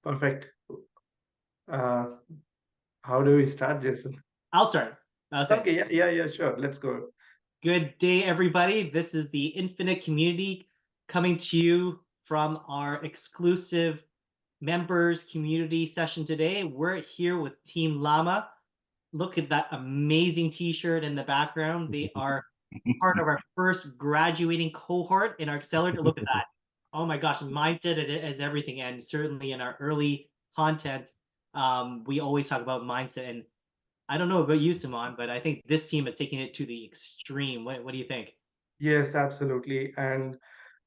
Perfect. Uh, how do we start, Jason? I'll start. Okay, yeah, sure. Let's go. Good day, everybody. This is the Infin8 community coming to you from our exclusive members community session today. We're here with Team LAMA. Look at that amazing t-shirt in the background. They are part of our first graduating cohort in our accelerator. Look at that. Oh my gosh, mindset is everything. And certainly in our early content, we always talk about mindset. And I don't know about you, Suman, but I think this team is taking it to the extreme. What do you think? Yes, absolutely. And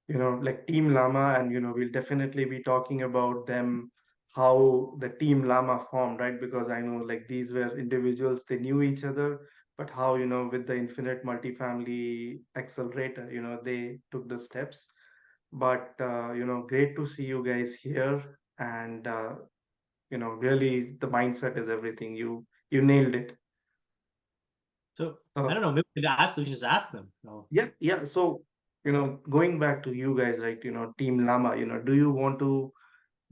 like Team Llama, and we'll definitely be talking about them, how the Team Llama formed, right? Because I know like these were individuals, they knew each other, but how, with the Infinite Multifamily Accelerator, they took the steps. But great to see you guys here. And really the mindset is everything. You nailed it. So I Uh, don't know. Maybe we should just ask them. No. yeah. So, going back to you guys, right, Team Llama, do you want to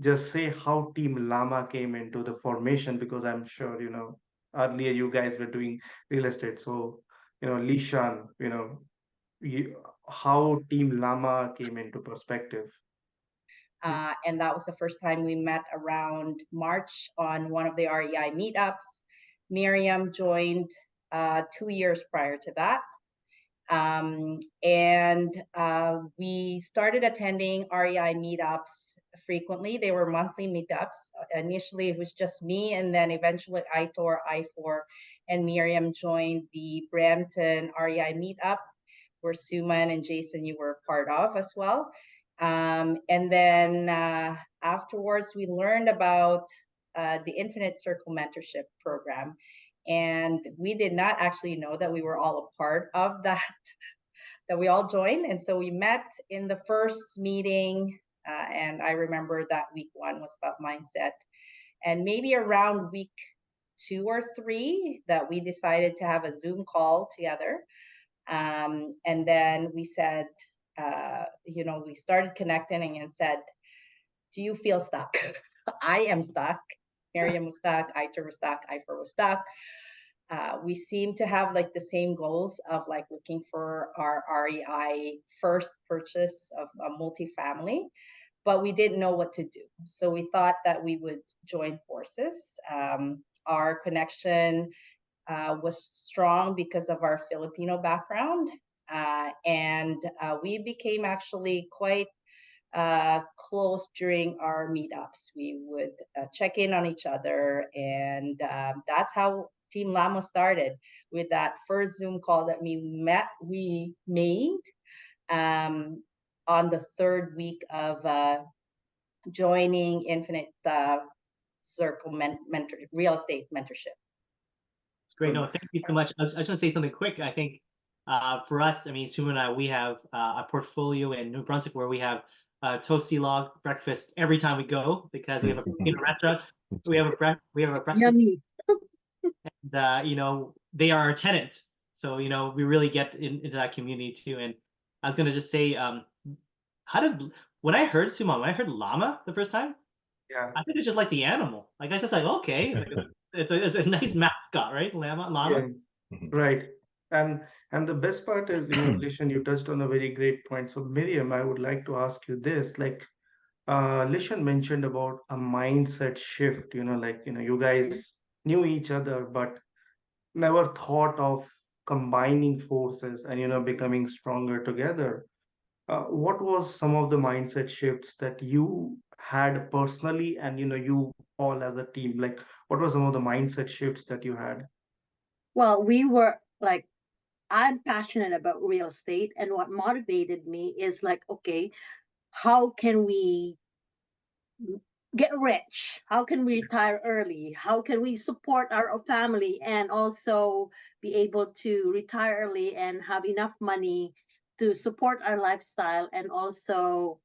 just say how Team Llama came into the formation? Because I'm sure, earlier you guys were doing real estate. So, Lishan, how Team Llama came into perspective. And that was the first time we met around March on one of the REI meetups. Miriam joined 2 years prior to that. We started attending REI meetups frequently. They were monthly meetups. Initially, it was just me, and then eventually I4, and Miriam joined the Brampton REI meetup, where Suman and Jason, you were part of as well. Afterwards, we learned about the Infin8 Circle mentorship program. And we did not actually know that we were all a part of that, that we all joined. And so we met in the first meeting. And I remember that week 1 was about mindset. And maybe around week 2 or 3 that we decided to have a Zoom call together. And then we said, we started connecting and said, do you feel stuck? I am stuck. Miriam was stuck. Aitor was stuck. I4 was stuck. We seem to have like the same goals of like looking for our REI first purchase of a multifamily, but we didn't know what to do. So we thought that we would join forces. Our connection was strong because of our Filipino background. We became actually quite close during our meetups. We would check in on each other, and that's how Team LAMA started, with that first Zoom call that we made on the 3rd week of joining Infin8 Circle real estate mentorship. It's great. No, thank you so much. I just want to say something quick. I think for us, I mean, Sue and I, we have a portfolio in New Brunswick where we have toasty log breakfast every time we go, because we have a Filipino restaurant. We have a breakfast. Yummy. And they are our tenant, so we really get into that community too. And I was gonna just say, when I heard Suman, when I heard llama the first time, Yeah. I think it's just like the animal. Like I just like, okay, it's a nice mascot, right? Llama. Yeah, right. And the best part is, Lishan, you touched on a very great point. So Miriam, I would like to ask you this, like Lishan mentioned about a mindset shift, like you guys knew each other, but never thought of combining forces and becoming stronger together. What was some of the mindset shifts that you had personally, and you all as a team? Like, what were some of the mindset shifts that you had? Well, we were like, I'm passionate about real estate, and what motivated me is like, okay, how can we get rich? How can we retire early? How can we support our family and also be able to retire early and have enough money to support our lifestyle, and also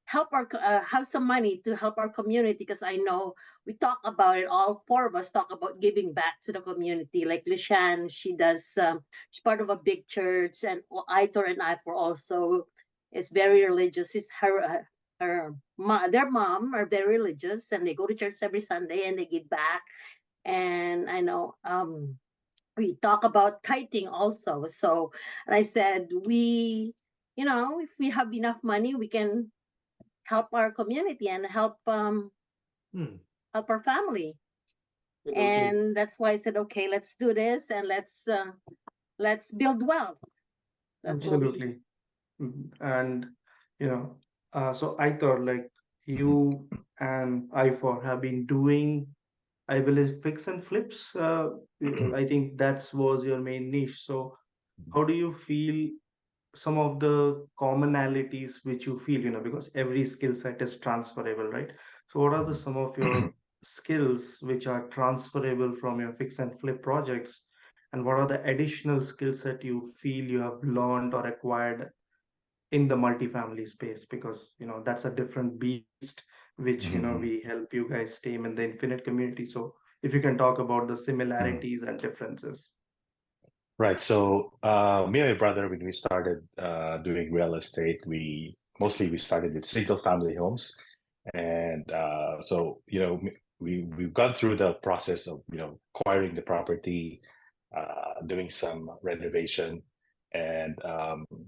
help our have some money to help our community? Because I know we talk about it, all 4 of us talk about giving back to the community. Like Lishan, she does, she's part of a big church, and Aitor and I for also is very religious. He's her their mom are very religious, and they go to church every Sunday and they give back. And I know we talk about tithing also. So, and I said, if we have enough money, we can help our community and help our family. Absolutely. And that's why I said, okay, let's do this, and let's build wealth. That's what we. Absolutely. And so I thought like you and I4 have been doing, I believe, fix and flips. I think that was your main niche. So how do you feel some of the commonalities which you feel, because every skill set is transferable, right? So what are the some of your skills which are transferable from your fix and flip projects, and what are the additional skill set you feel you have learned or acquired in the multifamily space? Because that's a different beast which we help you guys tame in the Infinite community. So if you can talk about the similarities and differences. Right. So me and my brother, when we started doing real estate, we started with single family homes. And so, we've gone through the process of, acquiring the property, doing some renovation. And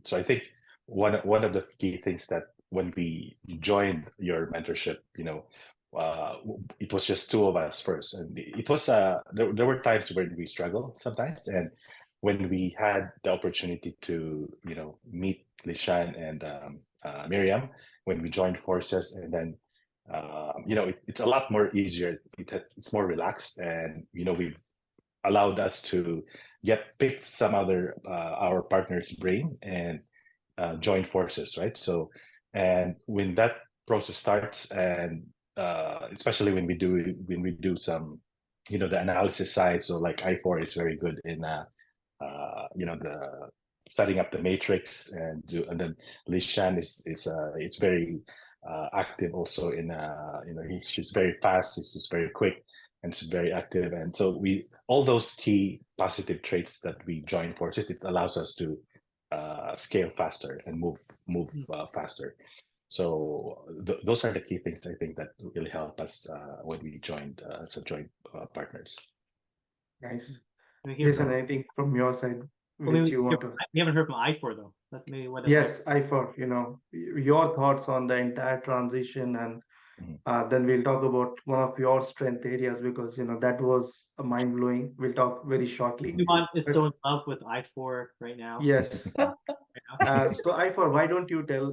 so I think one of the key things that when we joined your mentorship, it was just two of us first. And it was, there were times when we struggled sometimes. And when we had the opportunity to, meet Lishan and Miriam, when we joined forces, and then, it's a lot more easier. It's more relaxed, and we've allowed us to pick some other our partner's brain and join forces, right? So, and when that process starts, and especially when we do some, the analysis side. So like I4 is very good in the setting up the matrix, and then Lishan is very active also in she's very fast, she's very quick, and she's very active. And so all those key positive traits that we join forces, it allows us to scale faster and move faster. So those are the key things I think that really help us when we joined as a joint partners. Nice. We hear Listen, from, anything from your side well, which maybe you want to? we haven't heard from I4 though. That's maybe what. Yes, I4, your thoughts on the entire transition, and then we'll talk about one of your strength areas, because that was mind blowing. We'll talk very shortly. Suman is But so in love with I4 right now. yes, Right now. so I4, why don't you tell,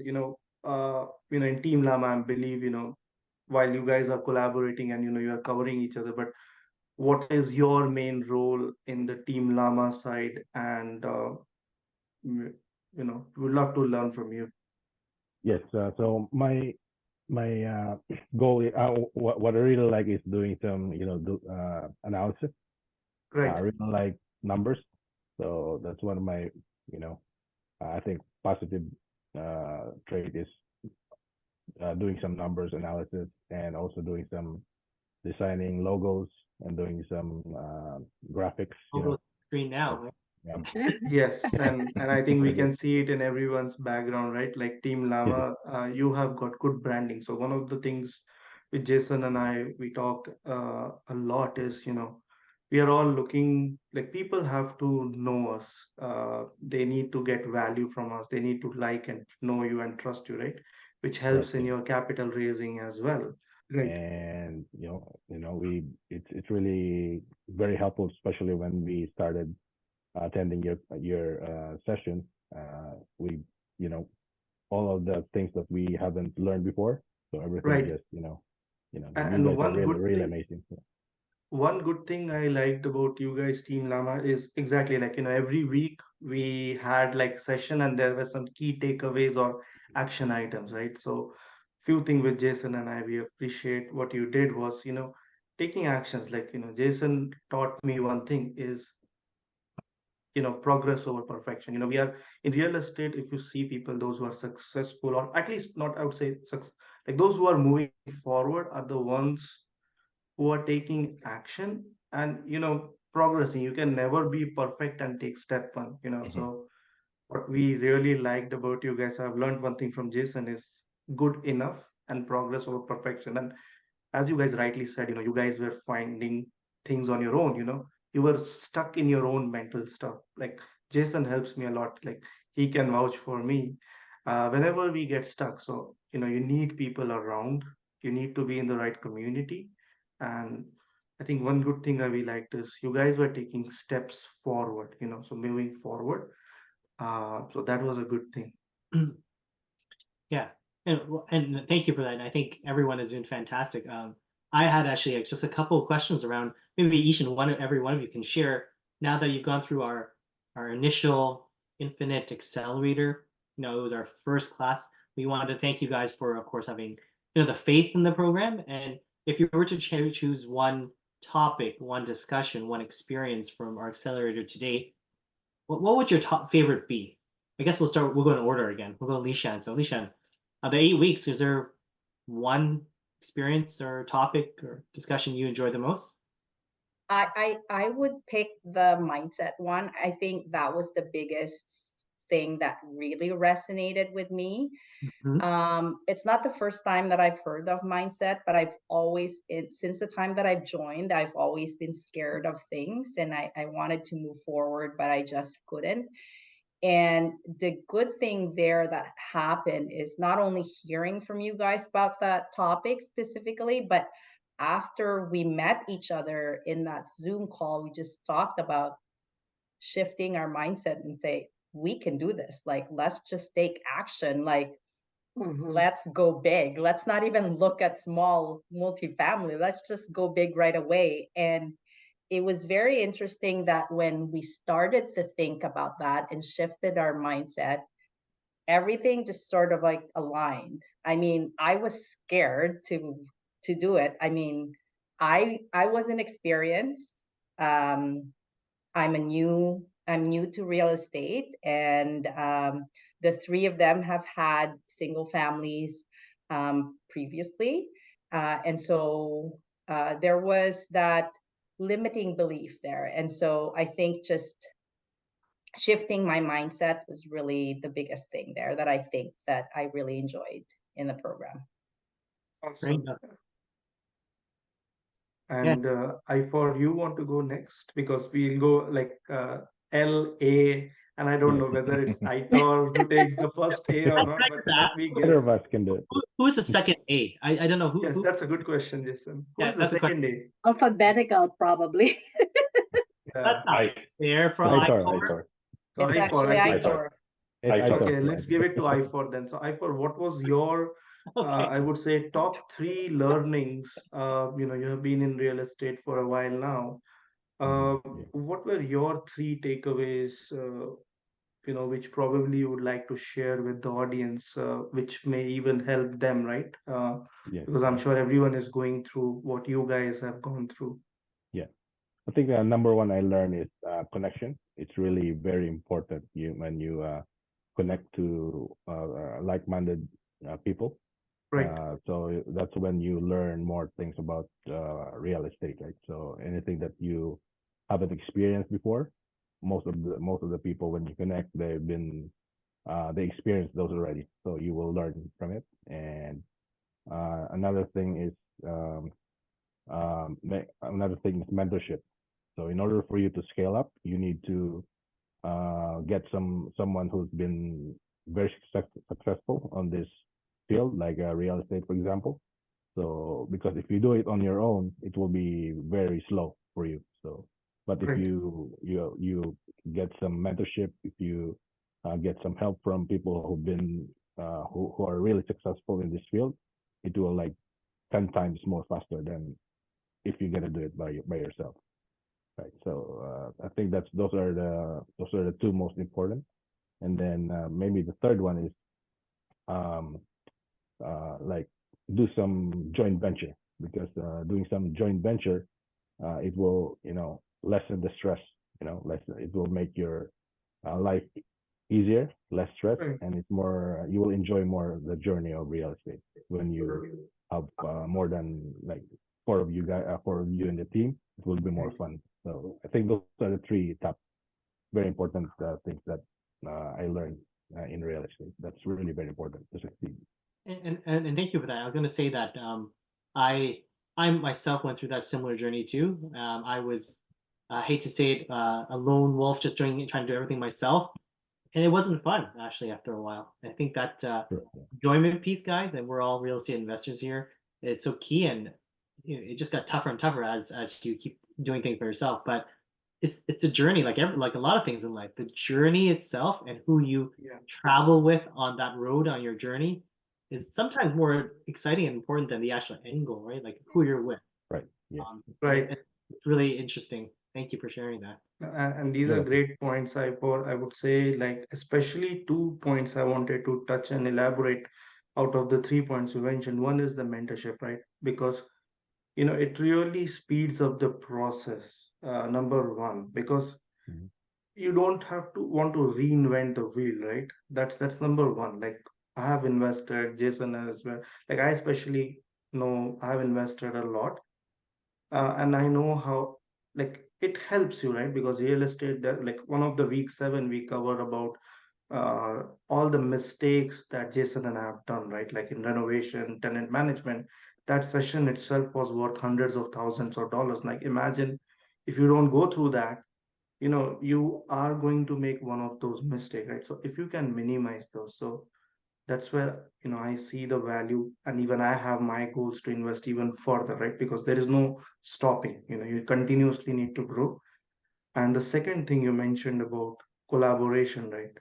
in Team Lama, I believe, while you guys are collaborating and you are covering each other, but what is your main role in the Team Lama side? And we'd love to learn from you. Yes. So my goal, what I really like is doing some, analysis. I Right. really like numbers. So that's one of my, I think positive trait is doing some numbers analysis, and also doing some designing logos and doing some graphics. I'll go screen now. Right? Yeah. Yes, and I think we can see it in everyone's background, right? Like Team Lama, you have got good branding. So one of the things with Jason and we talk a lot is, we are all looking, like, people have to know us. They need to get value from us. They need to like and know you and trust you, right? Which helps in your capital raising as well. Right. And it's really very helpful, especially when we started attending your session. We all of the things that we haven't learned before, so everything Right. just you And guys are one really good really thing, amazing. one good thing I liked about you guys, Team Lama, is exactly like, every week we had like session and there were some key takeaways or action items, right? So few things with Jason and we appreciate what you did was, taking actions. Like, Jason taught me one thing is, progress over perfection. We are in real estate. If you see people, those who are successful, or at least not, I would say, like those who are moving forward are the ones who are taking action and progressing. You can never be perfect and take step one. So what we really liked about you guys, I've learned one thing from Jason, is good enough and progress over perfection. And as you guys rightly said, you guys were finding things on your own, you were stuck in your own mental stuff. Like Jason helps me a lot. Like he can vouch for me whenever we get stuck. So, you need people around, you need to be in the right community. And I think one good thing that we liked is you guys were taking steps forward, so moving forward. So that was a good thing. Yeah, and thank you for that. And I think everyone is doing fantastic. I had actually just a couple of questions around maybe each and every one of you can share now that you've gone through our initial Infinite Accelerator. It was our first class. We wanted to thank you guys for, of course, having the faith in the program. And if you were to choose one topic, one discussion, one experience from our accelerator to date, what would your top favorite be? I guess we'll go in order again. We'll go Lishan. So Lishan, the 8 weeks, is there one experience or topic or discussion you enjoy the most? I would pick the mindset one. I think that was the biggest thing that really resonated with me. It's not the first time that I've heard of mindset, but since the time that I've joined, I've always been scared of things, and I wanted to move forward, but I just couldn't. And the good thing there that happened is not only hearing from you guys about that topic specifically, but after we met each other in that Zoom call, we just talked about shifting our mindset and say, we can do this. Like, let's just take action. Like, let's go big. Let's not even look at small multifamily. Let's just go big right away. And it was very interesting that when we started to think about that and shifted our mindset, everything just sort of like aligned. I mean, I was scared to do it. I mean, I wasn't experienced. I'm new to real estate, and the three of them have had single families previously, and so there was that limiting belief there. And so I think just shifting my mindset was really the biggest thing there that I think that I really enjoyed in the program. Great. Awesome. Yeah. And I4, you want to go next because we'll go like L.A. and I don't know whether it's Itor who takes the first A or not, but let me Either guess. of us can do it. Who's the second A? I don't know who. Yes, that's a good question, Jason. Who's the That's a question. second A? Alphabetical, probably. That's not I fair for Itor, I4. Itor. So It's I4, actually I think. Itor. It's Itor. Okay, Itor. let's give it to I4 then. So I4, what was your, Okay. I would say, top 3 learnings? You have been in real estate for a while now. What were your 3 takeaways, which probably you would like to share with the audience, which may even help them, right? Because I'm sure everyone is going through what you guys have gone through. Yeah. I think number one I learned is connection. It's really very important when you connect to like-minded people. Right. So that's when you learn more things about real estate, right? So anything that you haven't experienced before, most of the people when you connect, they experienced those already. So you will learn from it. And another thing is mentorship. So in order for you to scale up, you need to get someone who's been very successful on this field, like real estate, for example. So because if you do it on your own, it will be very slow for you. So, but if Right. you get some mentorship, if you get some help from people who've been who are really successful in this field, it will like 10 times more faster than if you're gonna do it by yourself. Right. So I think those are the two most important. And then maybe the third one is um, like do some joint venture, because doing some joint venture, it will lessen the stress. It will make your life easier, less stress, Right. and it's more. You will enjoy more the journey of real estate when you have more than like four of you in the team. It will be more fun. So I think those are the three top very important things that I learned in real estate. That's really very important to succeed. And thank you for that. I was going to say that I I myself went through that similar journey too. I was, I hate to say it, a lone wolf, just trying to do everything myself, and it wasn't fun actually after a while. I think that Sure. enjoyment piece, guys, and we're all real estate investors here, is so key, and it just got tougher and tougher as you keep doing things for yourself. But it's a journey, like like a lot of things in life. The journey itself and who you Yeah. travel with on that road on your journey is sometimes more exciting and important than the actual end goal, right? Like who you're with. Right. Yeah. Right. It's really interesting. Thank you for sharing that. And these are Sure. great points. I would say, like, especially 2 points I wanted to touch and elaborate out of the 3 points you mentioned. One is the mentorship, right? Because it really speeds up the process. Number one, because Mhm. you don't have to want to reinvent the wheel, right? That's number one. Like, I have invested, Jason as well. Like, I especially know I have invested a lot, and I know how, like, it helps you, right? Because real estate, that, like, one of the week 7 we covered about all the mistakes that Jason and I have done, right? Like in renovation, tenant management. That session itself was worth hundreds of thousands of dollars. Like, imagine if you don't go through that, you are going to make one of those mistakes, right? So if you can minimize those, so that's where I see the value, and even I have my goals to invest even further, right? Because there is no stopping. You continuously need to grow. And the second thing you mentioned about collaboration, right?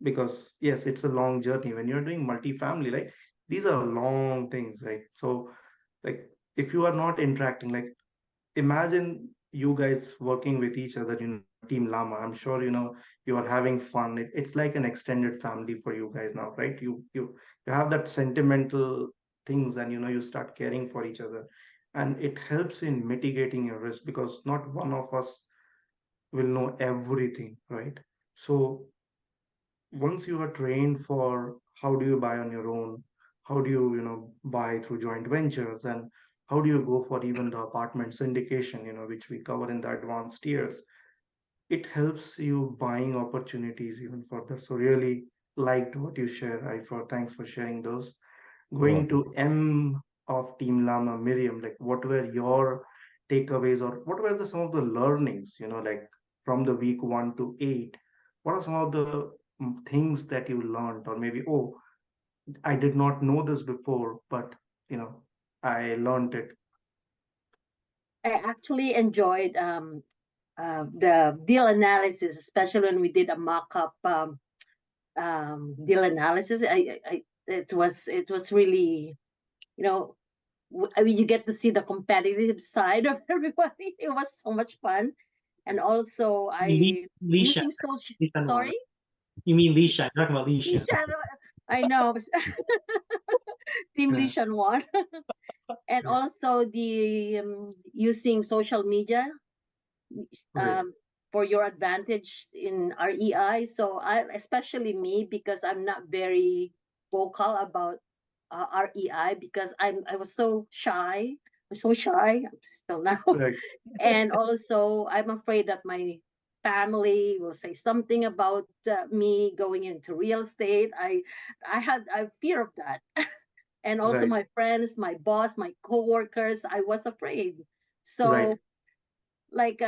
Because yes, it's a long journey when you're doing multifamily, like, these are long things, right? So, like, if you are not interacting, like, imagine you guys working with each other, team Lama. I'm sure you are having fun. It's like an extended family for you guys now, right? You have that sentimental things, and you start caring for each other, and it helps in mitigating your risk, because not one of us will know everything, right? So once you are trained for how do you buy on your own, how do you buy through joint ventures, and how do you go for even the apartment syndication, which we cover in the advanced tiers, it helps you buying opportunities even further. So really liked what you share. I for Thanks for sharing those. You're Going welcome. to M of Team Lama, Miriam, like, what were your takeaways, or what were some of the learnings, like, from the week 1 to 8? What are some of the things that you learned, or maybe, oh, I did not know this before, but I learned it. I actually enjoyed the deal analysis, especially when we did a mock-up deal analysis. It was really, you know, I mean, you get to see the competitive side of everybody. It was so much fun, and also You mean I Lisha, using social. Lisha Noir. Sorry, You mean Lisha? You're talking about Lisha. Lishan, I know. Team Yeah, Lishan won. And yeah, also the using social media right, for your advantage in REI. So especially me, because I'm not very vocal about REI, because I was so shy. I'm so shy. I'm still now, right, and also I'm afraid that my family will say something about me going into real estate. I fear of that, and also right, my friends, my boss, my coworkers. I was afraid. right, So, like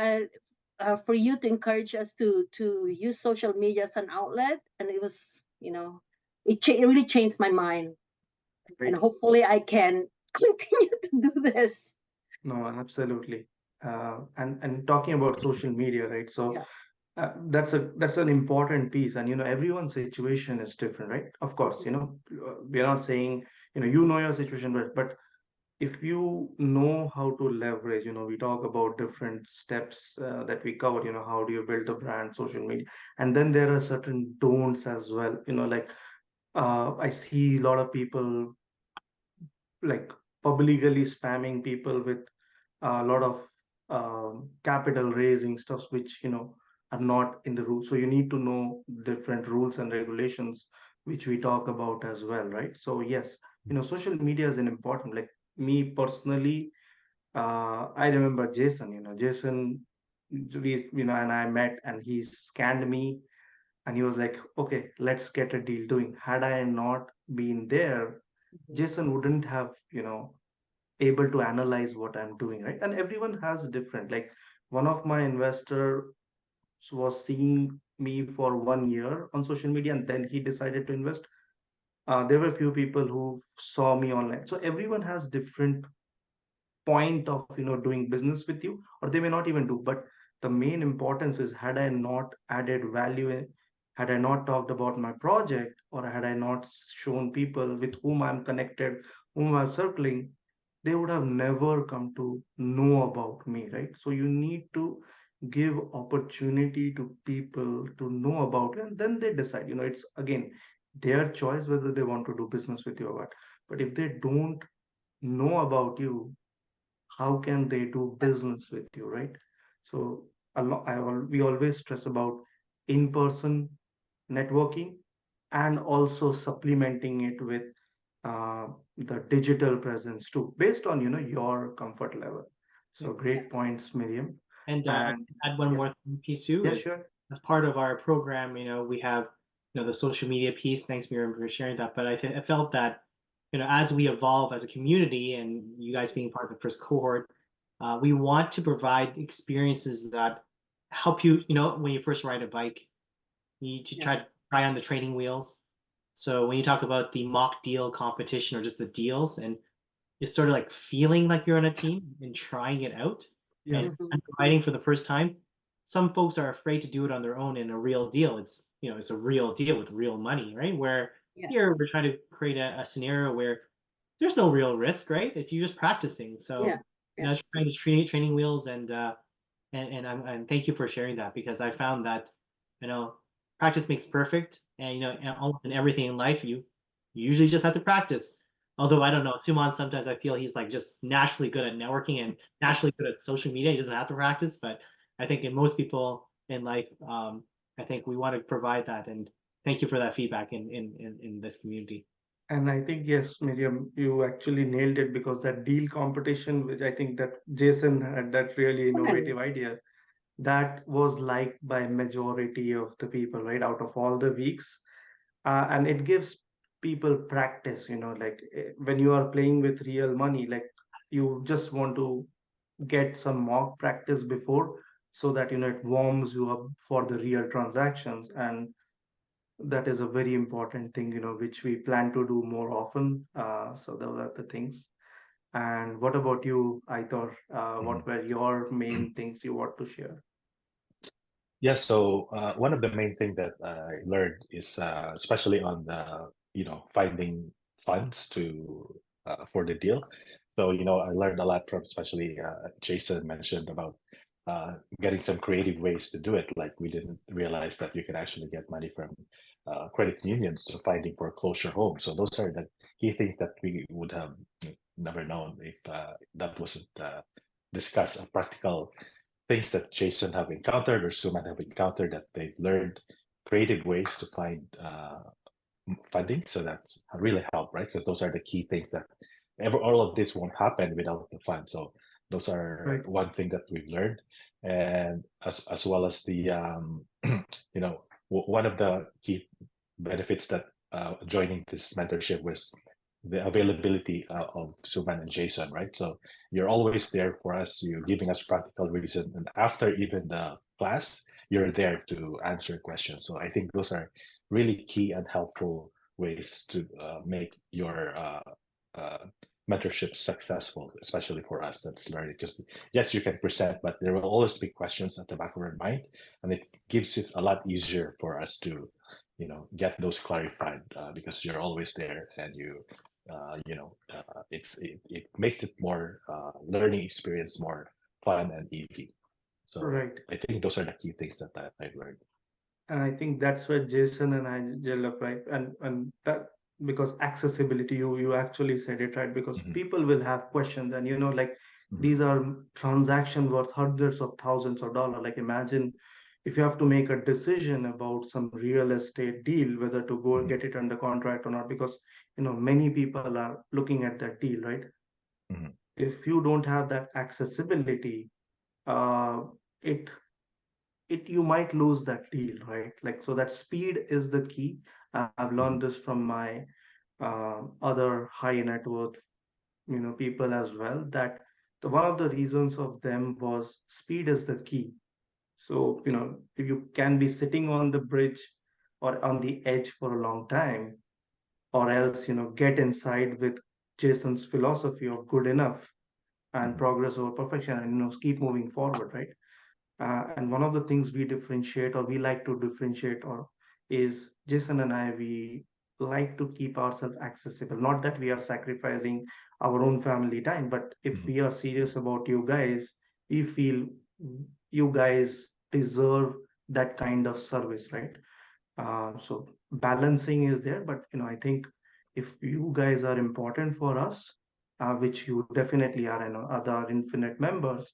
for you to encourage us to use social media as an outlet, and it was, it really changed my mind, and right. hopefully I can continue to do this. No, absolutely. And talking about social media, right? So Yeah. that's an important piece, and everyone's situation is different, right? Of course, we are not saying your situation, but if you know how to leverage, we talk about different steps that we covered. How do you build a brand, social media, and then there are certain don'ts as well. Like, I see a lot of people, like, publicly spamming people with a lot of capital raising stuff, which are not in the rules. So you need to know different rules and regulations, which we talk about as well, right? So yes, social media is an important, like, me personally, I remember Jason, we and I met, and he scanned me, and he was like, okay, let's get a deal doing. Had I not been there, Jason wouldn't have, able to analyze what I'm doing, right? And everyone has different, like one of my investors was seeing me for 1 year on social media and then he decided to invest. There were a few people who saw me online. So everyone has different point of doing business with you, or they may not even do. But the main importance is, had I not added value had I not talked about my project, or had I not shown people with whom I'm connected, whom I'm circling, they would have never come to know about me, right? So you need to give opportunity to people to know about you, and then they decide. It's again their choice whether they want to do business with you or what. But if they don't know about you, how can they do business with you, right? So we always stress about in-person networking, and also supplementing it with the digital presence too, based on your comfort level. So great points, Miriam. And I And can add one yeah, more piece too yeah, is sure. as part of our program, we have the social media piece. Thanks, Miriam, for sharing that. But I felt that as we evolve as a community, and you guys being part of the first cohort, we want to provide experiences that help you. When you first ride a bike, you need to try on the training wheels. So when you talk about the mock deal competition or just the deals, and it's sort of like feeling like you're on a team and trying it out Yeah, and underwriting for the first time. Some folks are afraid to do it on their own in a real deal. It's a real deal with real money, right? Where here we're trying to create a scenario where there's no real risk, right? It's you just practicing. So trying to treat training wheels, and thank you for sharing that, because I found that practice makes perfect, and almost in everything in life you usually just have to practice. Although I don't know, Suman, sometimes I feel he's like just naturally good at networking and naturally good at social media. He doesn't have to practice, but I think in most people in life, I think we want to provide that. And thank you for that feedback in this community. and I think, yes, Miriam, you actually nailed it, because that deal competition, which I think that Jason had that really innovative idea, that was liked by majority of the people, right, out of all the weeks. And it gives people practice, like when you are playing with real money, like you just want to get some mock practice before, so that it warms you up for the real transactions. And that is a very important thing, which we plan to do more often. So those are the things. And what about you, Aitor? What were your main things you want to share? Yeah, so one of the main thing that I learned is especially on the finding funds to for the deal. So I learned a lot from, especially Jason mentioned about getting some creative ways to do it. Like we didn't realize that you could actually get money from credit unions to finding foreclosure homes. So those are the key things that we would have never known if that wasn't discussed. A practical things that Jason have encountered or Suman have encountered, that they've learned creative ways to find funding. So that's really helped, right? Because those are the key things that all of this won't happen without the fund. So those are Right. one thing that we've learned, and as well as the one of the key benefits that joining this mentorship was the availability of Suman and Jason, right? So you're always there for us. You're giving us practical reason, and after even the class, you're there to answer questions. So I think those are really key and helpful ways to make your mentorship successful, especially for us that's learning. Just yes, you can present, but there will always be questions at the back of our mind, and it gives it a lot easier for us to get those clarified because you're always there, and it makes it more learning experience more fun and easy. So Right. I think those are the key things that I've learned. And I think that's where Jason and I gel up, right? And that, because accessibility, you actually said it right, because people will have questions, and like these are transactions worth hundreds of thousands of dollars. Like imagine if you have to make a decision about some real estate deal, whether to go get it under contract or not, because many people are looking at that deal, right? If you don't have that accessibility, uh, it you might lose that deal, right? Like, so that speed is the key. I've learned this from my other high net worth, people as well, that one of the reasons of them was speed is the key. So, if you can be sitting on the bridge or on the edge for a long time, or else, get inside with Jason's philosophy of good enough and progress over perfection, and, keep moving forward, right? And one of the things we differentiate, or we like to differentiate, or is Jason and I, we like to keep ourselves accessible. Not that we are sacrificing our own family time, but if we are serious about you guys, we feel you guys deserve that kind of service, right? So balancing is there, but I think if you guys are important for us, which you definitely are, and other Infin8 members,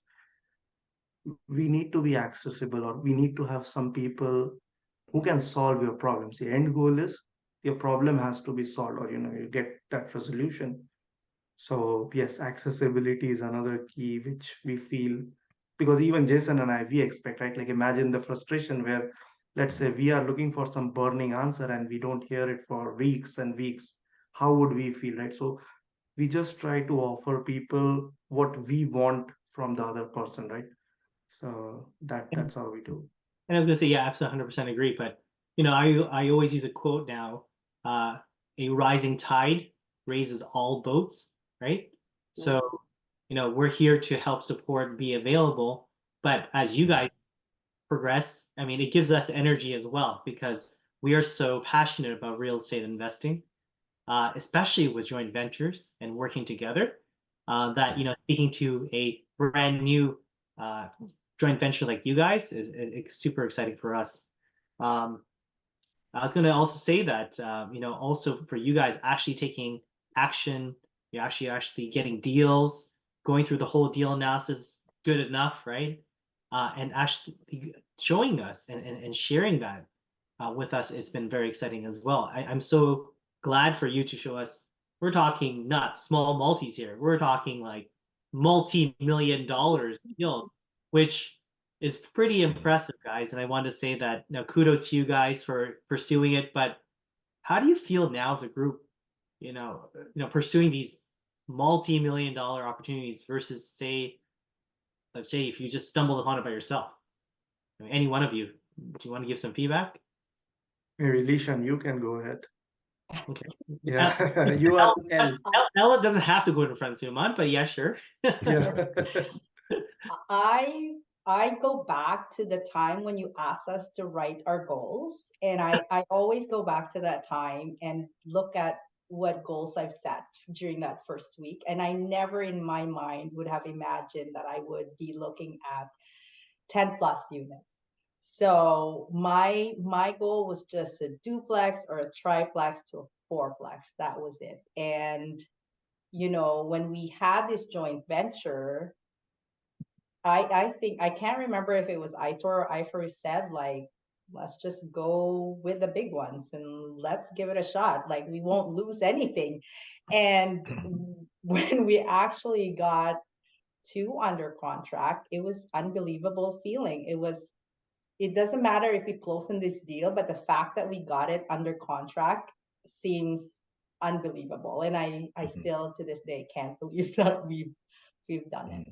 we need to be accessible, or we need to have some people who can solve your problems. The end goal is your problem has to be solved, or you get that resolution. So yes, accessibility is another key which we feel, because even Jason and I, we expect, right? Like imagine the frustration where, let's say we are looking for some burning answer and we don't hear it for weeks and weeks. How would we feel, right? So we just try to offer people what we want from the other person, right? So that's how we do. And I was gonna say, yeah, absolutely 100% agree. But I always use a quote now: a rising tide raises all boats, right? So we're here to help support, be available. But as you guys progress, I mean, it gives us energy as well, because we are so passionate about real estate investing, especially with joint ventures and working together. That speaking to a brand new joint venture like you guys is super exciting for us. I was going to also say that also for you guys actually taking action, you actually getting deals, going through the whole deal analysis, good enough, right? And actually showing us and sharing that with us, it's been very exciting as well. I'm so glad for you to show us. We're talking not small multis here. We're talking like multi-million dollars deal, which is pretty impressive, guys. And I want to say that kudos to you guys for pursuing it. But how do you feel now as a group, pursuing these multi-million dollar opportunities versus, say, let's say if you just stumbled upon it by yourself? Any one of you, do you want to give some feedback? Maybe Lishan, you can go ahead. Okay. Yeah, you are L. Ella doesn't have to go in front of Suman, but yeah, sure. Yeah. I go back to the time when you asked us to write our goals, and I always go back to that time and look at what goals I've set during that first week, and I never in my mind would have imagined that I would be looking at 10 plus units. So my goal was just a duplex or a triplex to a fourplex. That was it. And when we had this joint venture, I think I can't remember if it was Aitor or Ifer who said, like, let's just go with the big ones and let's give it a shot. Like, we won't lose anything. And when we actually got two under contract, it was unbelievable feeling. It doesn't matter if we close in this deal, but the fact that we got it under contract seems unbelievable. And I still to this day can't believe that we've done it.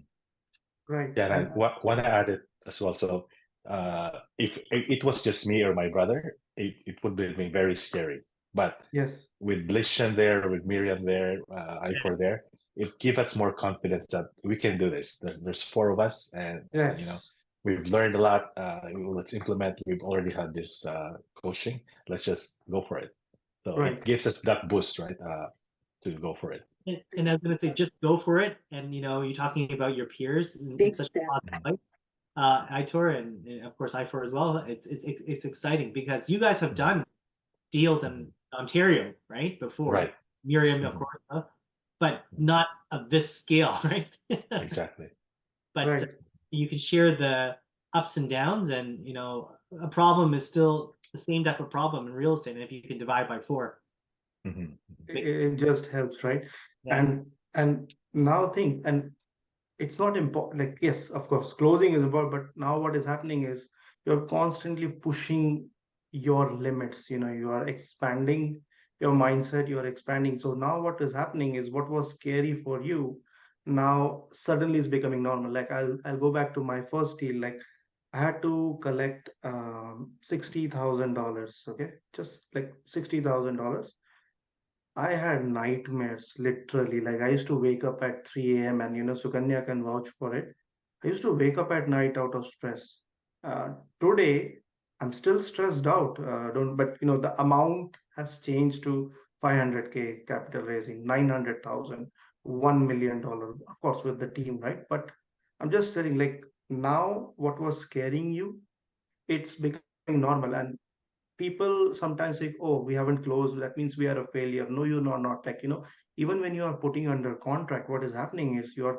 Right. Yeah, and what I added as well. So if it was just me or my brother, it would be very scary. But Yes. with Lishan there, with Miriam there, I4 there, it gives us more confidence that we can do this. There's four of us, and Yes. we've learned a lot. Let's implement. We've already had this coaching. Let's just go for it. So Right. it gives us that boost, right, to go for it. And I was gonna say, just go for it. And you're talking about your peers in such a positive light. Aitor and of course I4 as well. It's exciting because you guys have done deals in Ontario, right? Before. Right. Miriam, of course, but not of this scale, right? Exactly. But Right. you can share the ups and downs, and a problem is still the same type of problem in real estate. And if you can divide by 4, It just helps, right? yeah. And now think, and it's not important. Like, yes, of course, closing is important, but now what is happening is you're constantly pushing your limits. You are expanding your mindset, you're expanding. So now what is happening is what was scary for you now suddenly is becoming normal. Like I'll go back to my first deal. Like I had to collect $60,000. Okay, just like $60,000. I had nightmares, literally. Like I used to wake up at 3 a.m. and Sukanya can vouch for it. I used to wake up at night out of stress. Today, I'm still stressed out. Don't, but the amount has changed to 500K capital raising, 900,000, $1 million, of course, with the team, right? But I'm just telling, like now, what was scaring you, it's becoming normal. And people sometimes say, oh, we haven't closed, that means we are a failure. No, you're not. Like even when you are putting under contract, what is happening is you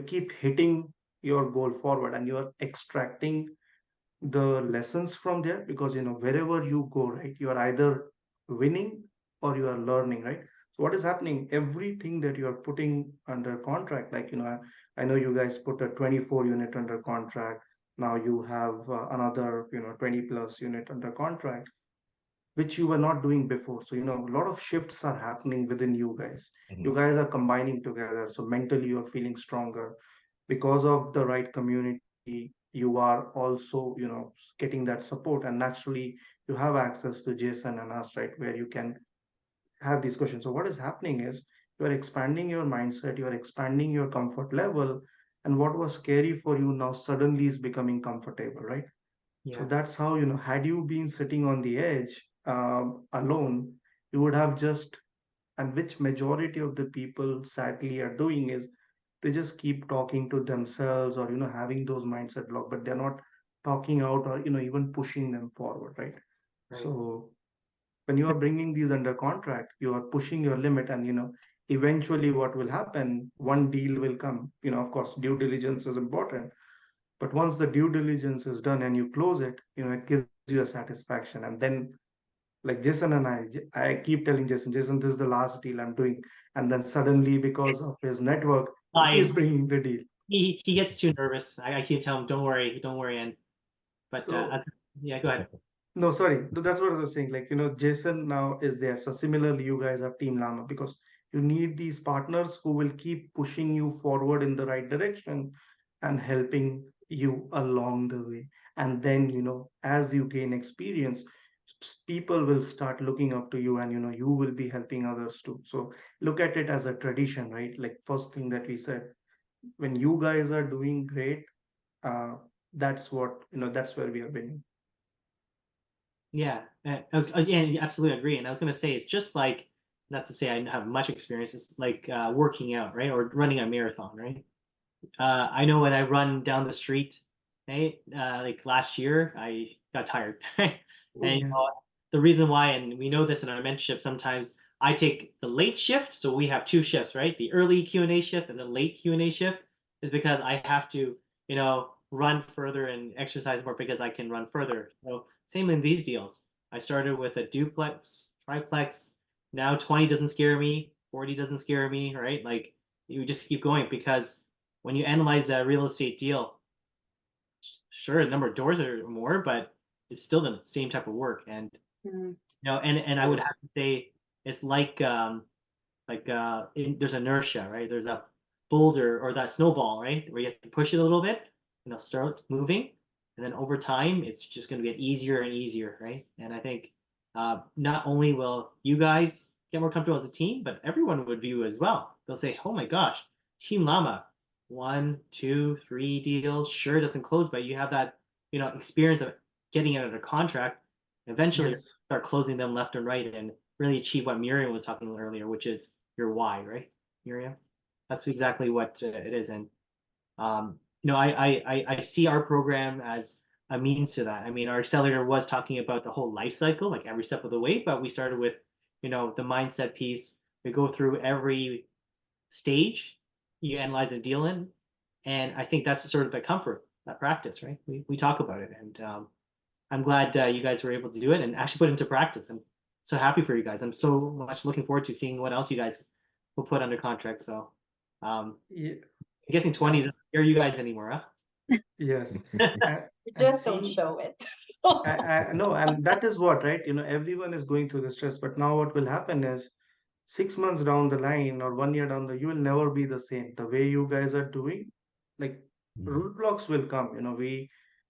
keep hitting your goal forward, and you are extracting the lessons from there, because wherever you go, right, you are either winning or you are learning, right? So what is happening, everything that you are putting under contract, like I know you guys put a 24 unit under contract. Now you have another 20 plus unit under contract, which you were not doing before. So a lot of shifts are happening within you guys. You Mhm. guys are combining together, so mentally you're feeling stronger because of the right community. You are also getting that support, and naturally you have access to Jason and us, right, where you can have these questions. So what is happening is you are expanding your mindset, you are expanding your comfort level, and what was scary for you now suddenly is becoming comfortable, right? So Yeah. that's how, had you been sitting on the edge alone, you would have just, and which majority of the people sadly are doing is they just keep talking to themselves, or having those mindset block, but they're not talking out, or even pushing them forward, right? Right. So when you are bringing these under contract, you are pushing your limit, and eventually what will happen, one deal will come. Of course, due diligence is important, but once the due diligence is done and you close it, it gives you a satisfaction. And then, like Jason and I keep telling Jason, this is the last deal I'm doing. And then suddenly, because of his network, he keeps I bringing the deal. he gets too nervous. I keep telling him, don't worry, and but So yeah, go ahead. no, sorry. That's what I was saying. Like, Jason now is there. So similarly, you guys have Team Llama, because you need these partners who will keep pushing you forward in the right direction and helping you along the way. And then, as you gain experience, people will start looking up to you, and, you will be helping others too. So look at it as a tradition, right? Like first thing that we said, when you guys are doing great, uh, that's what, that's where we are winning. Yeah, yeah, absolutely agree. And I was gonna say it's just like, not to say I have much experience. It's like working out, right, or running a marathon, right? I know when I run down the street, right, like last year, I got tired, right? Oh, And yeah. the reason why, and we know this in our mentorship, sometimes I take the late shift, so we have two shifts, right? The early Q&A shift and the late Q&A shift is because I have to, run further and exercise more because I can run further. So same in these deals. I started with a duplex, triplex. Now 20 doesn't scare me, 40 doesn't scare me, right? Like you just keep going because when you analyze that real estate deal, sure, the number of doors are more, but it's still the same type of work. And Mhm. and I would have to say it's like there's inertia, right? There's a boulder or that snowball, right? Where you have to push it a little bit and it'll start moving. And then over time, it's just going to get easier and easier, right? And I think not only will you guys get more comfortable as a team, but everyone would view as well. They'll say, oh my gosh, Team Llama, 1, 2, 3 deals. Sure, it doesn't close, but you have that, experience of getting it under contract. Eventually, Yes. start closing them left and right and really achieve what Miriam was talking about earlier, which is your why, right, Miriam? That's exactly what it is. And I see our program as a means to that. I mean, our accelerator was talking about the whole life cycle, like every step of the way, but we started with, the mindset piece. We go through every stage, you analyze the deal in, and I think that's sort of the comfort, that practice, right? We talk about it, and I'm glad you guys were able to do it and actually put it into practice. I'm so happy for you guys. I'm so much looking forward to seeing what else you guys will put under contract. So Yeah. I'm guessing 20 doesn't scare you guys anymore, Yes. huh? And, You and just don't seeing show it. No, and that is what, right? Everyone is going through the stress, but now what will happen is 6 months down the line or 1 year down you will never be the same. The way you guys are doing, like roadblocks will come.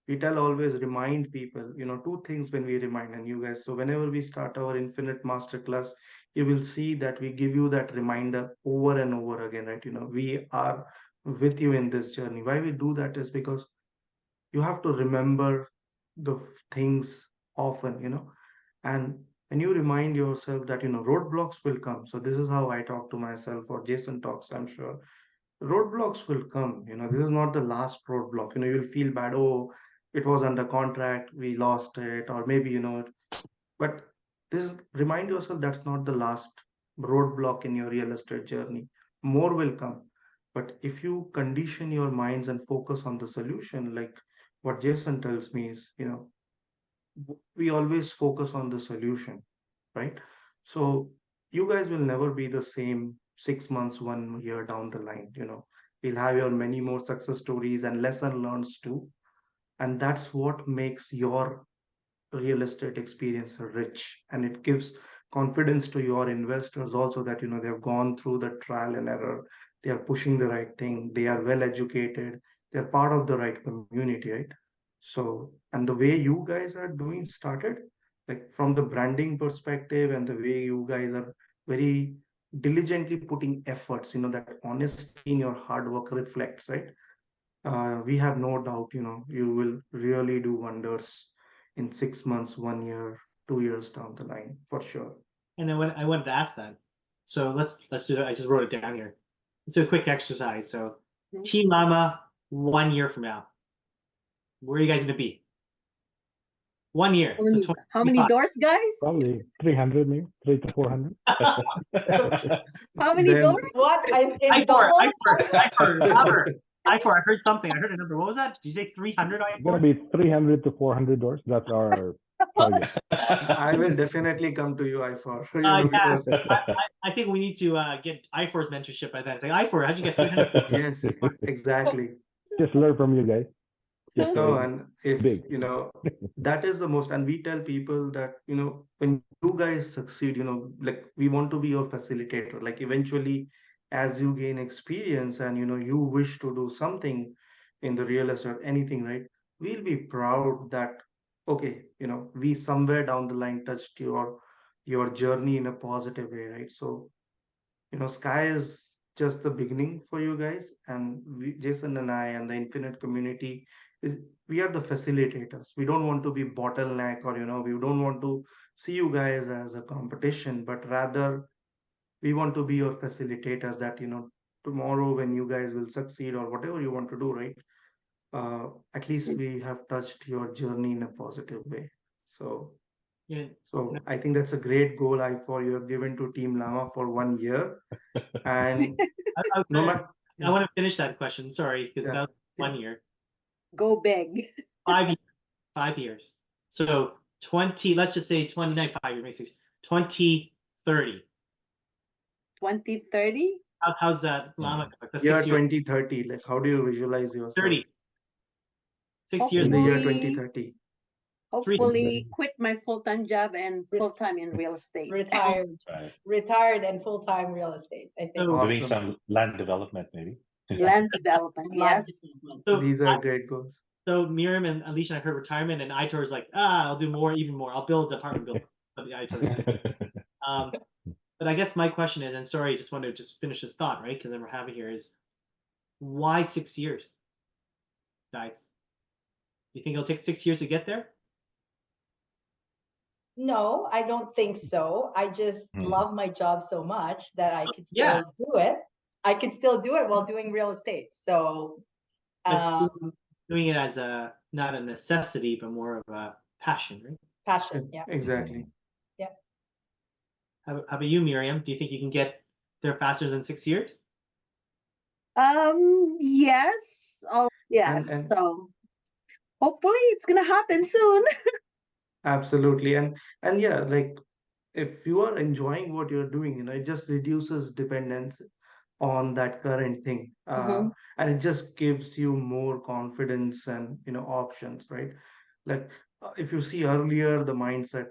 We tell always remind people, two things when we remind and you guys. So whenever we start our Infinite Masterclass, you will see that we give you that reminder over and over again, right? We are with you in this journey. Why we do that is because you have to remember the things often, and when you remind yourself that roadblocks will come. So this is how I talk to myself, or Jason talks, I'm sure roadblocks will come. This is not the last roadblock. You'll feel bad, oh, it was under contract, we lost it, or maybe but this, remind yourself that's not the last roadblock in your real estate journey. More will come. But if you condition your minds and focus on the solution, like what Jason tells me is, we always focus on the solution, right? So you guys will never be the same 6 months, 1 year down the line. You'll have your many more success stories and lesson learns too. And that's what makes your real estate experience rich, and it gives confidence to your investors also that they have gone through the trial and error, they are pushing the right thing, they are well educated, they're part of the right community, right? So, and the way you guys are doing started, like from the branding perspective, and the way you guys are very diligently putting efforts, that honesty in your hard work reflects, right? We have no doubt, you will really do wonders in 6 months, 1 year, 2 years down the line, for sure. And then I wanted to ask that. So let's do that. I just wrote it down here. Let's do a quick exercise. So Team LAMA 1 year from now, where are you guys gonna be? 1 year. So How many doors, guys? Probably 300, maybe 300 to 400. How many Then- doors? What? In I double? heard something. I heard a number. What was that? Did you say 300? It's gonna be 300 to 400 doors. That's our target. I will definitely come to you, I4. Yeah. Because I think we need to get I4's mentorship by then. It's like, I4, how'd you get 300? yes, exactly. Just learn from you guys. Just No, say and if big. that is the most, and we tell people that when you guys succeed, like we want to be your facilitator. Like eventually, as you gain experience and you wish to do something in the real estate, anything, right? We'll be proud that okay, we somewhere down the line touched your journey in a positive way, right? So sky is just the beginning for you guys, and Jason and I and the Infinite community is, we are the facilitators. We don't want to be bottleneck, or we don't want to see you guys as a competition, but rather we want to be your facilitators, that tomorrow when you guys will succeed or whatever you want to do, right? At least we have touched your journey in a positive way. So Yeah. so I think that's a great goal for you have given to Team LAMA for 1 year. And no matter, I want to finish that question. Sorry, because Yeah. that was 1 year. Go big. 5 years. 5 years. So 20, let's just say 29, 5 years, makes sense. 2030. 2030? How's that, LAMA? That's year 6 years. 2030, like how do you visualize yourself 30. 6 years. in the year Hopefully- 2030? Hopefully quit my full-time job and full-time in real estate. Retired, Right. retired and full-time real estate, I think. So- Doing Awesome. some land development, maybe. Land development, yes. So, These are great goals. so Miriam and Alicia, I heard retirement, and Aitor is like, I'll do more, even more. I'll build the apartment building. But the Aitor said. But I guess my question is, and sorry, I just want to just finish this thought, right? Because we're having here is, why 6 years, guys? You think it'll take 6 years to get there? No, I don't think so. I just Hmm. love my job so much that I could still Yeah. do it. I could still do it while doing real estate. So, But doing it as not a necessity, but more of a passion, right? passion, yeah. Exactly. How about you, Miriam? Do you think you can get there faster than 6 years? Yes. Oh, yes. And- So hopefully it's gonna happen soon. Absolutely. And yeah, like if you are enjoying what you're doing, it just reduces dependence on that current thing. And it just gives you more confidence and options, right? Like if you see earlier, the mindset,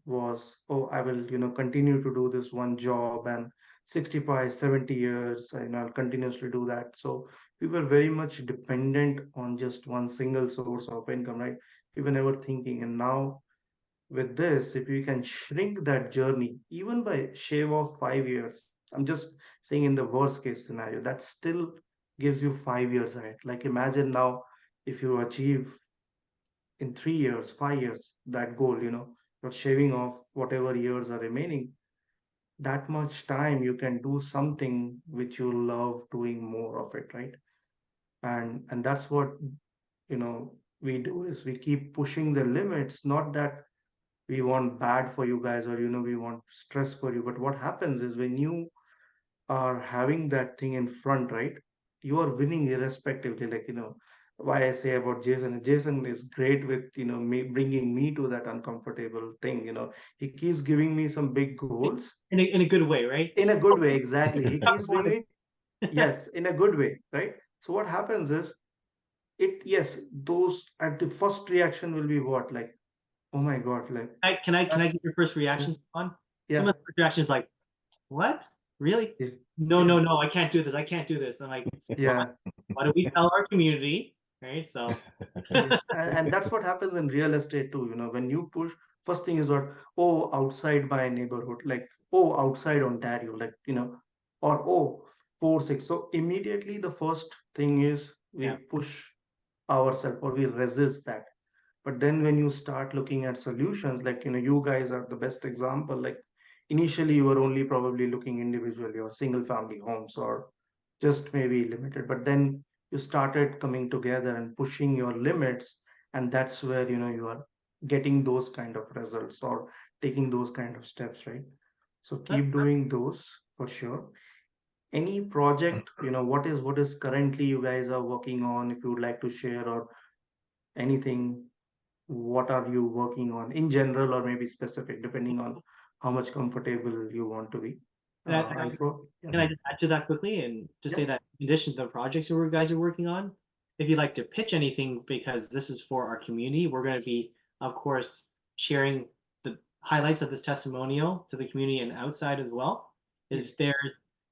was, oh, I will, continue to do this one job and 65, 70 years, and I'll continuously do that. So we were very much dependent on just one single source of income, right? We were never thinking. And now with this, if we can shrink that journey, even by shave off 5 years, I'm just saying in the worst case scenario, that still gives you 5 years ahead. Like imagine now if you achieve in 3 years, 5 years, that goal, you're shaving off whatever years are remaining. That much time you can do something which you love doing more of it, right? And that's what we do is we keep pushing the limits, not that we want bad for you guys or we want stress for you, but what happens is when you are having that thing in front, right? You are winning irrespectively. Like, why I say about Jason. Jason is great with, me bringing me to that uncomfortable thing. He keeps giving me some big goals In a good way, right? in a good way. Exactly. He keeps bringing me, yes, in a good way, right? So what happens is yes, those at the first reaction will be what? Like, oh my God, like, Can I that's, get your first reactions on? yeah, Some of the first reactions like, what? Really? yeah, No, yeah, no, no, I can't do this. I can't do this. I'm like, yeah. why do we tell our community? Right. So Yes, and that's what happens in real estate too. When you push, first thing is what, oh, outside my neighborhood, like, oh, outside Ontario, like, or oh, 4 6. So immediately the first thing is we yeah. push ourselves or we resist that. But then when you start looking at solutions, like, you guys are the best example. Like initially you were only probably looking individually or single family homes or just maybe limited, but then you started coming together and pushing your limits, and that's where you are getting those kind of results or taking those kind of steps, right? So keep doing those for sure. Any project, what is currently you guys are working on, if you would like to share, or anything, what are you working on in general or maybe specific, depending on how much comfortable you want to be. Alfro? Yeah. Can I just add to that quickly and just say that in addition to the projects you guys are working on, if you'd like to pitch anything, because this is for our community, we're going to be, of course, sharing the highlights of this testimonial to the community and outside as well. If there's,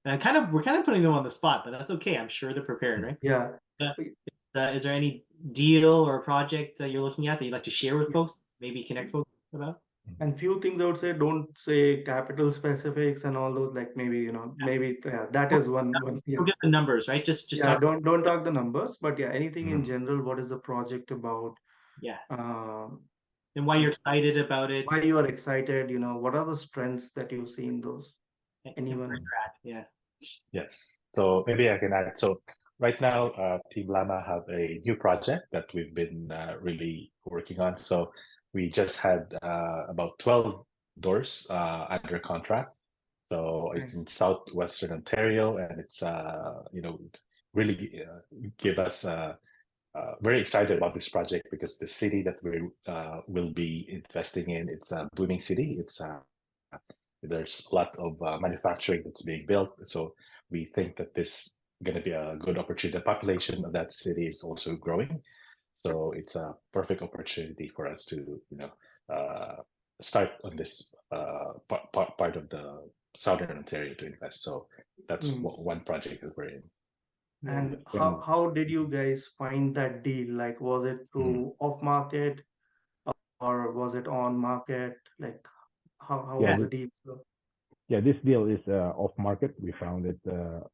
and we're kind of putting them on the spot, but that's okay. I'm sure they're prepared, right? Yeah. Is there any deal or project that you're looking at that you'd like to share with folks, maybe connect folks about? And few things I would say, don't say capital specifics and all those, like maybe, maybe that is one. Yeah. Don't get the numbers, right? Just Yeah, talk. don't talk the numbers, but yeah, anything in general, what is the project about? Yeah. Um, And why you're excited about it. why you are excited, what are the strengths that you see in those? and where Anyone? you're at. Yeah. Yes. So maybe I can add. So right now, Team Llama have a new project that we've been really working on. So we just had about 12 doors under contract. So it's in southwestern Ontario, and it's really give us very excited about this project because the city that we will be investing in, it's a booming city. It's there's a lot of manufacturing that's being built. So we think that this going to be a good opportunity. The population of that city is also growing. So it's a perfect opportunity for us to, start on this part of the Southern Ontario to invest. So that's one project that we're in. And how did you guys find that deal? Like, was it through off market or was it on market? Like, how was the deal? Yeah, this deal is off market. We found it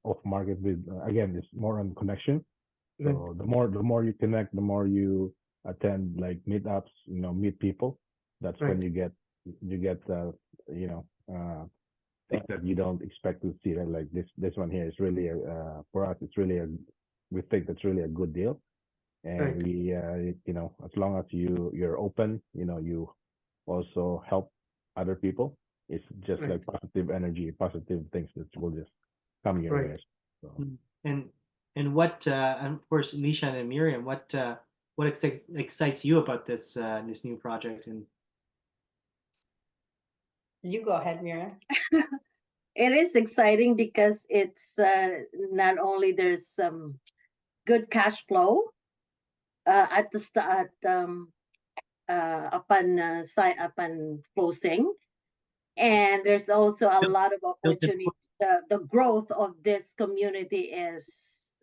off market with again, it's more on connection. So the more you connect, the more you attend like meetups, meet people. That's when you get things that you don't expect to see. Right? Like this one here is really for us. It's really we think that's really a good deal, and we as long as you're open, you also help other people. It's just like positive energy, positive things that will just come your way. So. And what and of course, Nisha and Miriam, what excites you about this this new project? And you go ahead, Miriam. It is exciting because it's not only there's some good cash flow at the start. upon closing. And there's also a lot of opportunity. The growth of this community is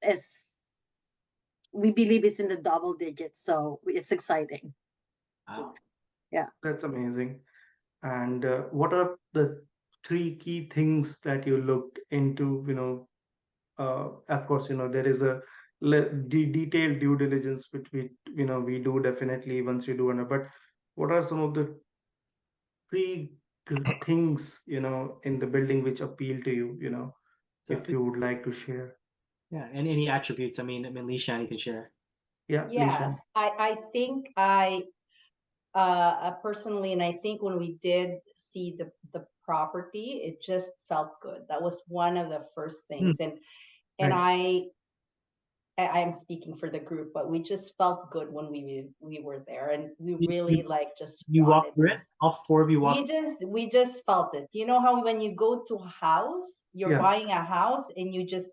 we believe it's in the double digits, so it's exciting. Wow. That's amazing. And what are the three key things that you looked into? Of course, there is a detailed due diligence which we do definitely once you do. But what are some of the three things in the building which appeal to you? So, If you would like to share. yeah, and any attributes, I mean, Lishan, you can share. Yeah, Lishan. Yes, I think personally, and I think when we did see the property, it just felt good. That was one of the first things. And Right. I am speaking for the group, but we just felt good when we were there, and we really like just You wanted walked through it? this. All four of you walked. We just felt it. You know how when you go to a house, you're Yeah. buying a house, and you just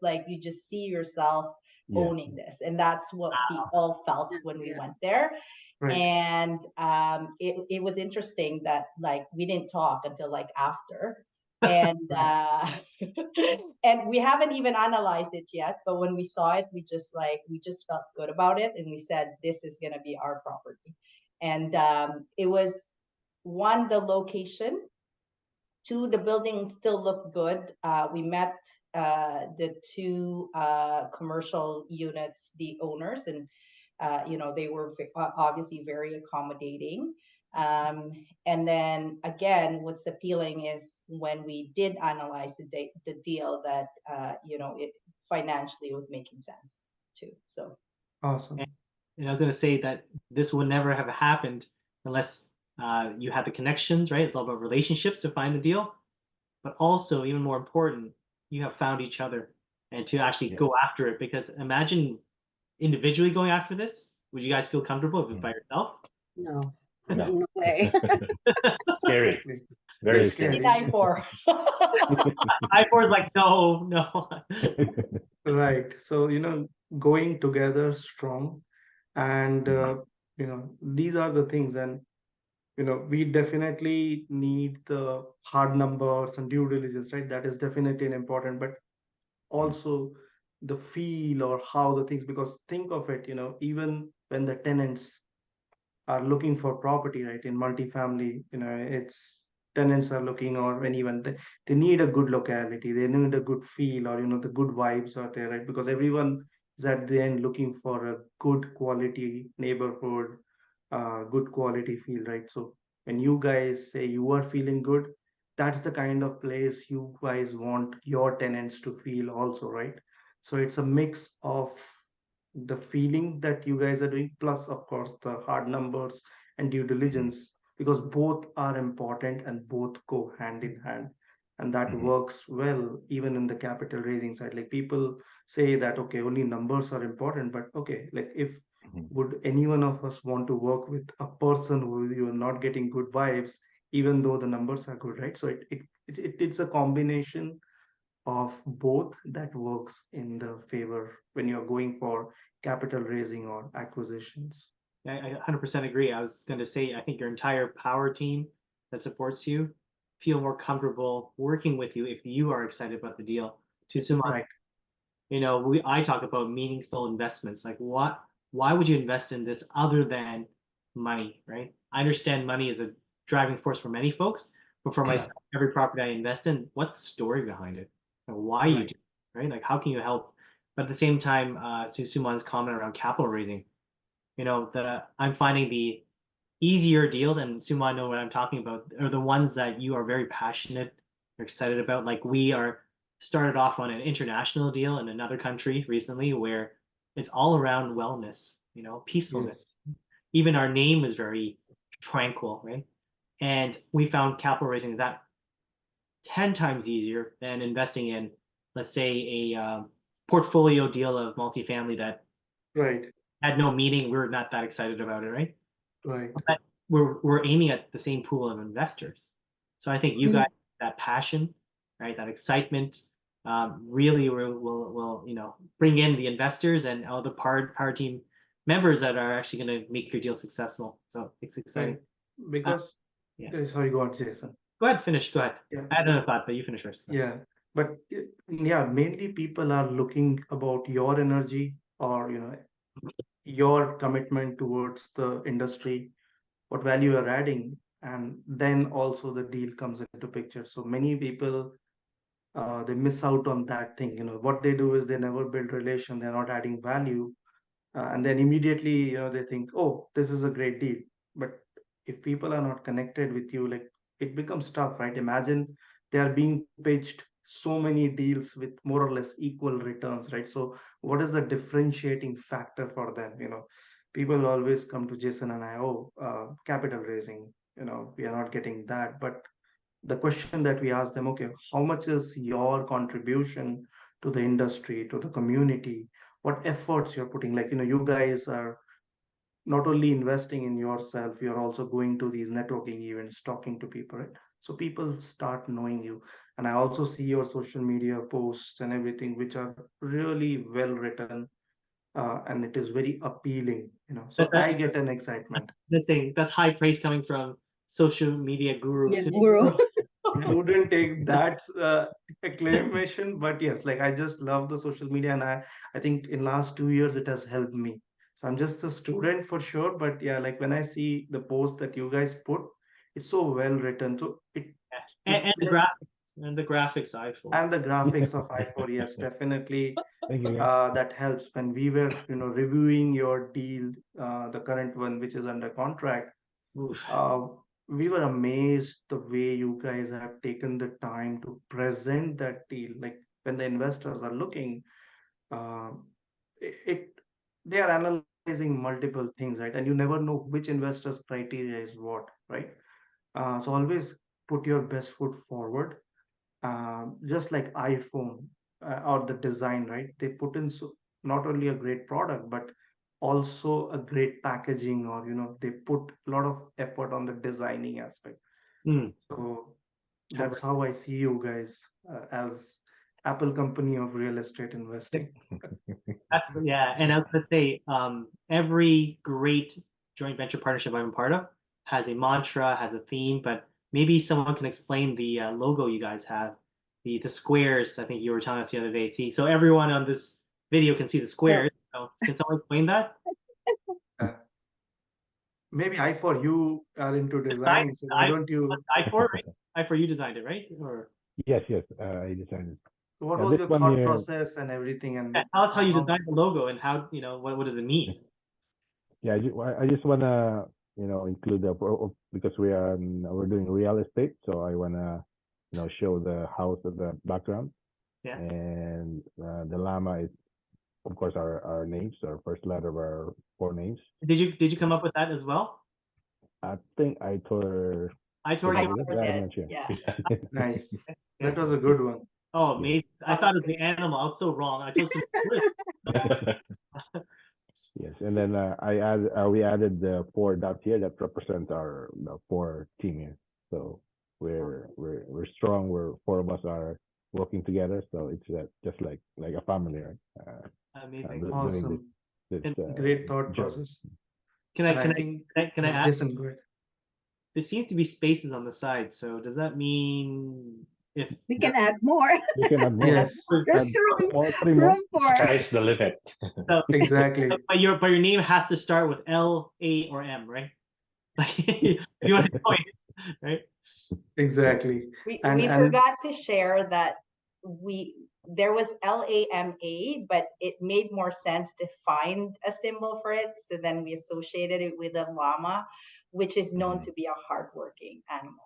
see yourself Yeah. owning this, and that's what we all felt when we went there. Right. And it was interesting that like we didn't talk until like after, and and we haven't even analyzed it yet, but when we saw it, we just felt good about it, and we said this is going to be our property. And it was, one, the location. Two, the building still looked good. We met the two commercial units, the owners, and they were obviously very accommodating. And then again, what's appealing is when we did analyze the deal, that it financially was making sense too. So Awesome. And I was going to say that this would never have happened unless you had the connections, right? It's all about relationships to find the deal. But also, even more important, you have found each other and to actually go after it. Because imagine individually going after this. Would you guys feel comfortable if it's by yourself? No, No. no way. Scary. Exactly. Very It's scary. scary. I4. I4 is like, no. Right. So, going together strong, and these are the things. And we definitely need the hard numbers and due diligence, right? That is definitely an important, but also the feel or how the things, because think of it, even when the tenants are looking for property, right? In multifamily, it's tenants are looking, or when even they need a good locality, they need a good feel, or the good vibes are there, right? Because everyone is at the end looking for a good quality neighborhood, good quality feel, right? So when you guys say you are feeling good, that's the kind of place you guys want your tenants to feel also, right? So it's a mix of the feeling that you guys are doing, plus of course the hard numbers and due diligence, because both are important and both go hand in hand. And that works well even in the capital raising side. Like, people say that okay, only numbers are important, but okay, like, if would any one of us want to work with a person who you're not getting good vibes, even though the numbers are good, right? So it's a combination of both that works in the favor when you're going for capital raising or acquisitions. I 100% agree. I was going to say, I think your entire power team that supports you feel more comfortable working with you if you are excited about the deal. To Suman, Right. I talk about meaningful investments. Like, why would you invest in this other than money, right? I understand money is a driving force for many folks, but for myself, every property I invest in, what's the story behind it? And why you do it, right? Like, how can you help? But at the same time, to Suman's comment around capital raising, I'm finding the easier deals, and Suman know what I'm talking about, are the ones that you are very passionate or excited about. Like, we are started off on an international deal in another country recently where it's all around wellness, peacefulness. Yes. Even our name is very tranquil, right? And we found capital raising that 10 times easier than investing in, let's say, a portfolio deal of multifamily that Right. had no meaning. We were not that excited about it, right? Right. But we're aiming at the same pool of investors. So I think you guys, that passion, right, that excitement, really will bring in the investors, and all the power team members that are actually going to make your deal successful. So it's exciting. Right. Because, yeah. sorry, go on, Jason. Go ahead, finish. Go ahead. Yeah. I had another thought, but you finish first. Yeah, but yeah, mainly people are looking about your energy or your commitment towards the industry, what value you're adding, and then also the deal comes into picture. So many people they miss out on that thing. What they do is they never build relation, they're not adding value, and then immediately they think, oh, this is a great deal. But if people are not connected with you, like, it becomes tough, right? Imagine they are being pitched so many deals with more or less equal returns, right? So what is the differentiating factor for them? People always come to Jason and I, oh, capital raising, we are not getting that. But the question that we ask them, okay, how much is your contribution to the industry, to the community? What efforts you're putting? Like, you guys are not only investing in yourself, you're also going to these networking events, talking to people, right? So people start knowing you. And I also see your social media posts and everything, which are really well written, and it is very appealing, so I get an excitement. That's high praise coming from social media guru. Yeah, guru. I wouldn't take that acclamation, but yes, like, I just love the social media, and I think in last 2 years it has helped me. So I'm just a student for sure, but yeah, like, when I see the post that you guys put, it's so well written. So it And the reflects, graphics iPhone. and the graphics of i4, yes, definitely. Thank you, guys. That helps when we were, reviewing your deal, the current one, which is under contract. Oof. We were amazed the way you guys have taken the time to present that deal. Like, when the investors are looking, uh, it they are analyzing multiple things, right? And you never know which investor's criteria is what, right? So always put your best foot forward. Just like iPhone, or the design, right? They put in not only a great product, but also a great packaging, or they put a lot of effort on the designing aspect. So that's how I see you guys, as Apple company of real estate investing. Yeah, and I was gonna say, every great joint venture partnership I'm a part of has a mantra, has a theme, but maybe someone can explain the logo you guys have, the squares. I think you were telling us the other day. See, so everyone on this video can see the squares. So can someone explain that? Uh, Maybe I4, you are into I, designing, so why don't you? I4, right? I4, you designed it, right? Or Yes, I decided. What Yeah, was this your one thought here, process and everything, and tell us how you how? designed the logo and how, what does it mean? yeah, I just wanna, include because we're doing real estate, so I wanna, show the house at the background. Yeah. And the L.A.M.A is, of course, our names, our first letter of our four names. Did you come up with that as well? I think I told her. I told you. but I'm not sure. Yeah. Nice. That was a good one. Oh, amazing. I That thought was it was the animal. I was so wrong. I told some Yes, and then we added the four dots here that represent the four team here. So we're strong. We're four of us are working together. So it's just like a family, right? amazing. Doing Awesome. this Great thought job. process. Can And I I think, add? Jason, go ahead. There seems to be spaces on the side. So does that mean if We can add more. We can add more. Yes, There's room, More, three more. room for. Sky's the limit. so, exactly. but your name has to start with L, A, or M, right? Like if you want to point, right? Exactly. We And forgot to share that there was L.A.M.A, but it made more sense to find a symbol for it. So then we associated it with a llama, which is known to be a hardworking animal.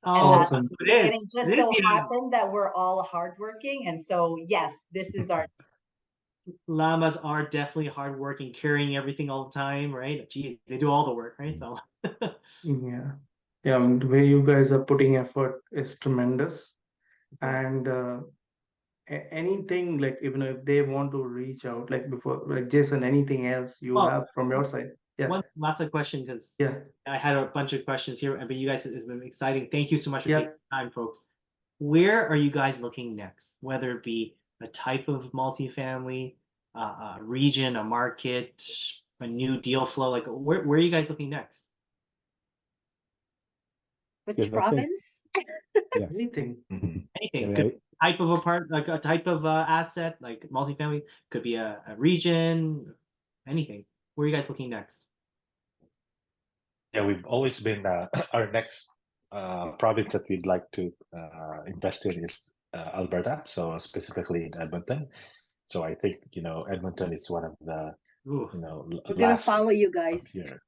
Oh, Awesome. it is. And it just It is so the happened that we're all hardworking. And so, yes, this is our llamas are definitely hardworking, carrying everything all the time, right? Geez, they do all the work, right? So Yeah. Yeah, the way you guys are putting effort is tremendous. Yeah. And anything, like, even if they want to reach out, like before, like Jason, anything else you Well, have from your side? Yeah. one last question, because Yeah. I had a bunch of questions here, but you guys, it's been exciting. Thank you so much for Yeah. taking the time, folks. Where are you guys looking next? Whether it be a type of multifamily, region, a market, a new deal flow? Like, where are you guys looking next? Which Yes, I think province? Anything. Mhm. Anything. Yeah, Could be type of like a type of asset, like multifamily. Could be a region, anything. Where are you guys looking next? Yeah, we've always been our next province that we'd like to invest in is Alberta, so specifically in Edmonton. So I think Edmonton is one of the Ooh. We're gonna last follow you up guys. here.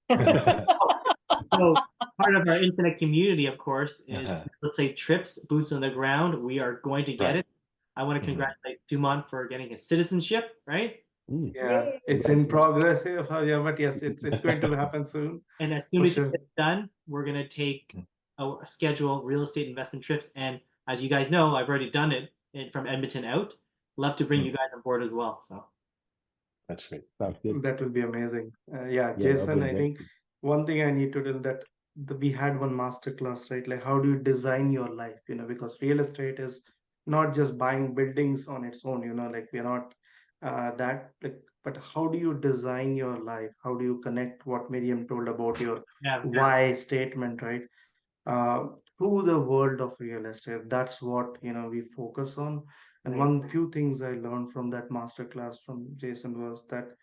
So part of our Infin8 community, of course, is Uh-huh. let's say trips, boots on the ground. We are going to get Right. it. I want to Mhm. congratulate Suman for getting his citizenship, right? Yeah, Yay. it's in progress here, yeah, but yes, it's going to happen soon And as soon for as you sure. get it done, we're gonna take a schedule real estate investment trips. And as you guys know, I've already done it from Edmonton out. Love to bring you guys on board as well. So That's great. sounds good. That will be amazing. Yeah, Yeah, that'll Jason, be I great. think one thing I need to tell that we had one master class, right? Like how do you design your life, because real estate is not just buying buildings on its own, like we're not that like, but how do you design your life? How do you connect what Miriam told about your yeah, why statement, right? uh, through the world of real estate. That's what we focus on. And right. one few things I learned from that masterclass from Jason was that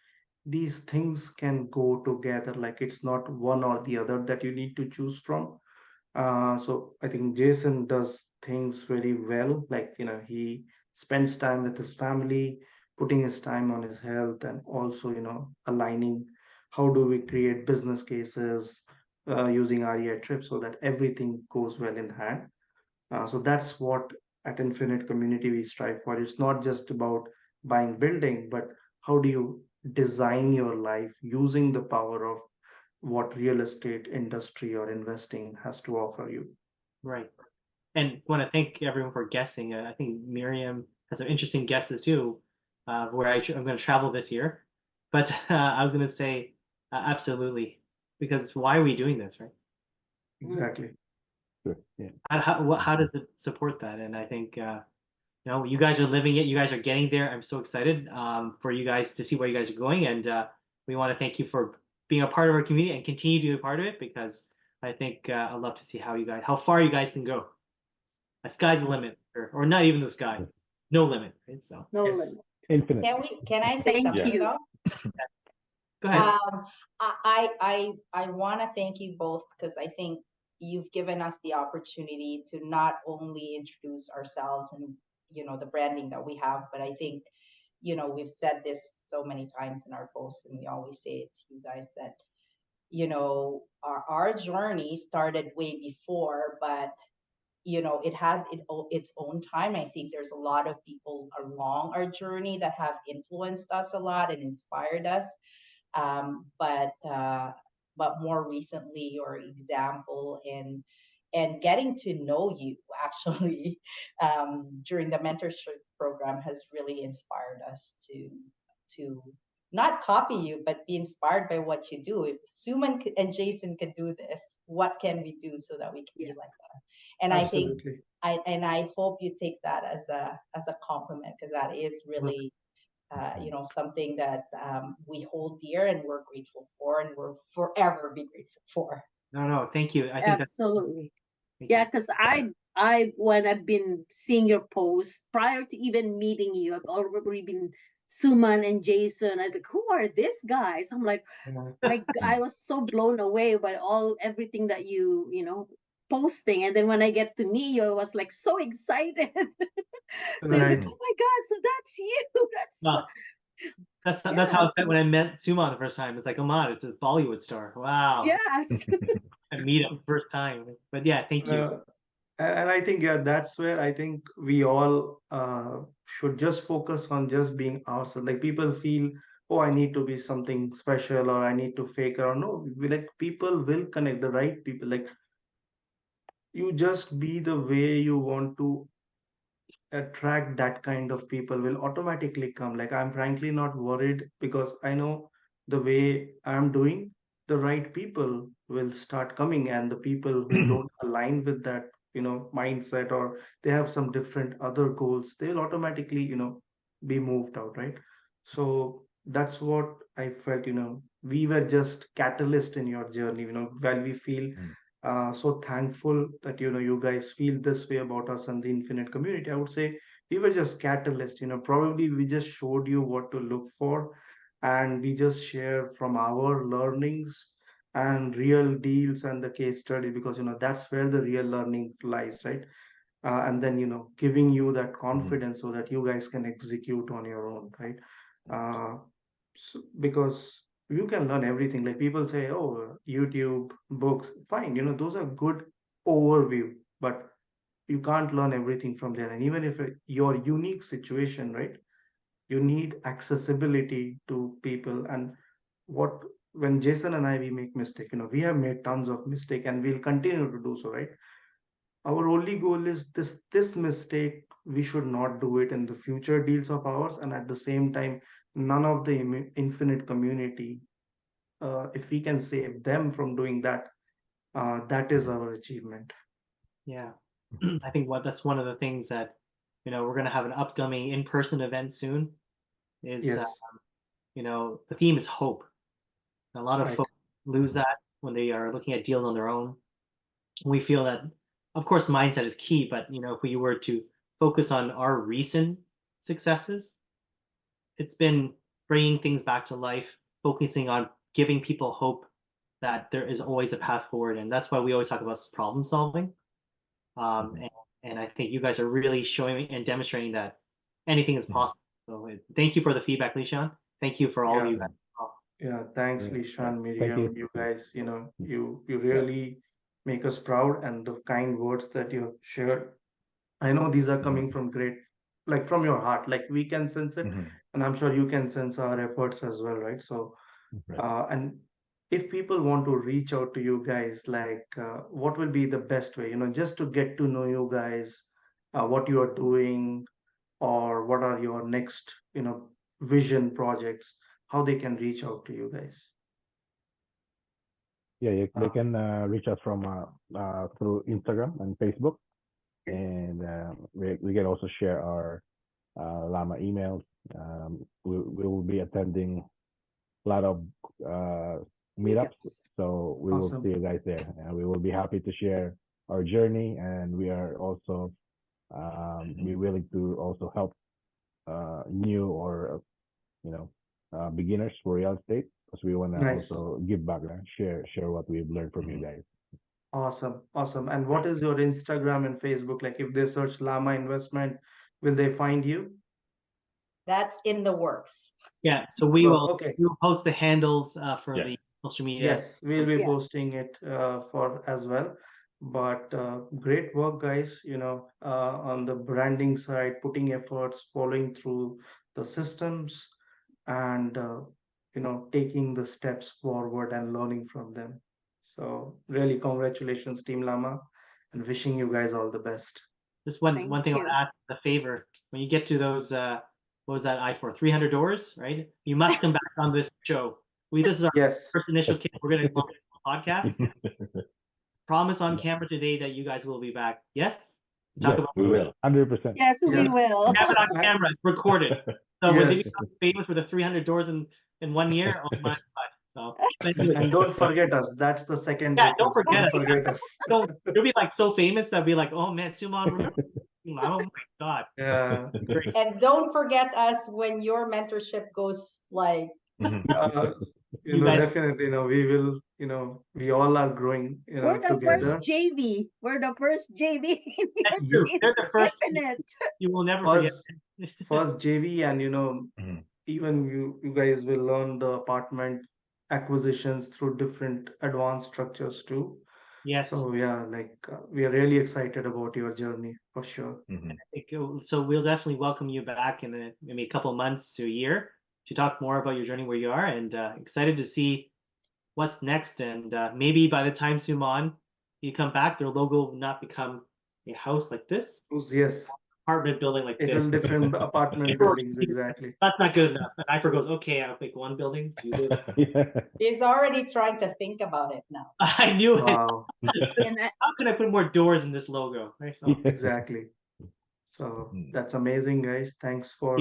these things can go together. Like it's not one or the other that you need to choose from. So I think Jason does things very well. Like he spends time with his family, putting his time on his health, and also aligning how do we create business cases using REI trips so that everything goes well in hand. So that's what at Infinite Community we strive for. It's not just about buying building, but how do you design your life using the power of what real estate industry or investing has to offer you. Right. And want to thank everyone for guessing. I think Miriam has some interesting guesses too, where I'm going to travel this year. But I was going to say absolutely, because why are we doing this, right? Exactly. Sure. Yeah. How does it support that? And I think you guys are living it. You guys are getting there. I'm so excited for you guys to see where you guys are going, and we want to thank you for being a part of our community and continue to be a part of it because I think I'd love to see how far you guys can go. The sky's the limit, or not even the sky, Yeah. no limit, right? So No Yes. limit. Infinite. Can I say Thank something you. though? go ahead. I want to thank you both because I think you've given us the opportunity to not only introduce ourselves and the branding that we have, but I think we've said this so many times in our posts, and we always say it to you guys that our journey started way before, but it had its own time. I think there's a lot of people along our journey that have influenced us a lot and inspired us. But more recently, your example and getting to know you actually during the mentorship program has really inspired us to not copy you, but be inspired by what you do. If Suman and Jason could do this, what can we do so that we can be like that? And I think Absolutely. I hope you take that as a compliment because that is really something that we hold dear and we're grateful for and we're forever be grateful for. No, thank you. I think that's Absolutely. thank Yeah, you. because when I've been seeing your posts prior to even meeting you, I've already been Suman and Jason. I was like, who are these guys? I'm like, I was so blown away by everything that you posting. And then when I get to meet you, I was like so excited. So I'm like, Right. oh my God, so that's you. Well, that's how I felt when I met Suman the first time. It's like, oh my, it's a Bollywood star. Wow, Yes. I meet him first time. But yeah, thank you. And I think that's where I think we all should just focus on just being ourselves. Like people feel, oh, I need to be something special or I need to fake or no. Like people will connect the right people. Like you just be the way you want to attract that kind of people will automatically come. Like I'm frankly not worried because I know the way I'm doing, the right people will start coming, and the people who don't align with that, mindset, or they have some different other goals, they'll automatically, be moved out, right? So that's what I felt, we were just catalyst in your journey, while we feel Mm. so thankful that, you guys feel this way about us and the Infinite community. I would say we were just catalyst, probably we just showed you what to look for, and we just share from our learnings and real deals and the case study, because, that's where the real learning lies, right? And then, giving you that confidence so that you guys can execute on your own, right? Because you can learn everything. Like people say, oh, YouTube, books, fine, those are good overview, but you can't learn everything from there. And even if your unique situation, right, you need accessibility to people. And what when Jason and I, we make mistake, we have made tons of mistake and we'll continue to do so, right? Our only goal is this mistake, we should not do it in the future deals of ours. And at the same time, none of the Infinite community, if we can save them from doing that, that is our achievement. Yeah. I think that's one of the things that, we're going to have an upcoming in-person event soon is, Yes, the theme is hope. And a lot of right. folks lose that when they are looking at deals on their own. We feel that, of course, mindset is key, but, if we were to focus on our recent successes, it's been bringing things back to life, focusing on giving people hope that there is always a path forward. And that's why we always talk about problem solving. And I think you guys are really showing and demonstrating that anything is possible. So thank you for the feedback, Lishan. Thank you for all of Yeah, you guys. yeah, thanks, Yeah. Lishan, Thank Miriam, you. you guys, you really make us proud, and the kind words that you shared, I know these are coming from great, like from your heart, like we can sense it, and I'm sure you can sense our efforts as well, right? So Right. and if people want to reach out to you guys, like what will be the best way, just to get to know you guys, what you are doing, or what are your next, vision projects, how they can reach out to you guys? Yeah, they Uh, can reach us from through Instagram and Facebook, and we can also share our LAMA emails. We will be attending a lot of meetups, Meetups. so we will see awesome. you guys there, and we will be happy to share our journey, and we are also be willing to also help new or beginners for real estate, because we want to Nice. also give back, share what we've learned from you guys. Awesome. Awesome. And what is your Instagram and Facebook? Like if they search Llama Investment, will they find you? That's in the works. Yeah. So Well, okay. we will post the handles for Yeah. the social media. Yes, we'll be Yeah. posting it for as well. But great work, guys, on the branding side, putting efforts, following through the systems, and taking the steps forward and learning from them. So really, congratulations, Team Llama, and wishing you guys all the best. Just one Thank thing I want you. to ask a favor. When you get to those what was that I for 300 doors, right? You must come back on this show. This is our Yes, first initial kit. We're gonna launch a podcast. Promise on camera today that you guys will be back. Yes? To talk Yes, about We will. 100%. Yes, we yeah, will. we have it on I- camera, it's recorded. So when they yes. become famous with the 300 doors in 1 year, oh my god. So thank you again. And don't forget us. That's the second Yeah, don't request. forget Don't us. forget us. You'll be like so famous that be like, oh man, Suman, remember? Oh my god. Yeah. Great. And don't forget us when your mentorship goes like Uh, You guys, definitely, we will, we all are growing, We're the first together. JV. We're the first JV in that's your true. team. They're the first. Infinite. You will never forget. First, first JV, and Mhm. even you guys will learn the apartment acquisitions through different advanced structures too. Yes. So yeah, like we are really excited about your journey for sure. So we'll definitely welcome you back in maybe a couple months to a year to talk more about your journey where you are, and excited to see what's next. And maybe by the time Suman you come back, their logo will not become a house like this, Yes, apartment building like this. it'll different apartment Or buildings, exactly. that's not good enough. And Iper goes, okay, I'll pick one building, do this. Yeah. he's already trying to think about it now. I knew it. Wow, And How can I put more doors in this logo? Right. So exactly. So that's amazing, guys. Thanks for,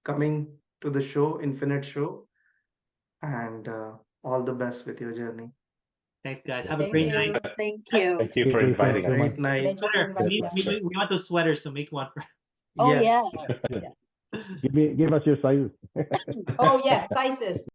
coming to the show, Infin8 show, and all the best with your journey. Thanks, guys. Have a Thank great you. night. Thank you. Thank you for Thank you inviting so us. much. Great night. Thank you for Sweater. inviting Yeah, us. We want those sweaters, so make one for Oh, Yes. yeah. Give us your sizes. Oh yes, sizes.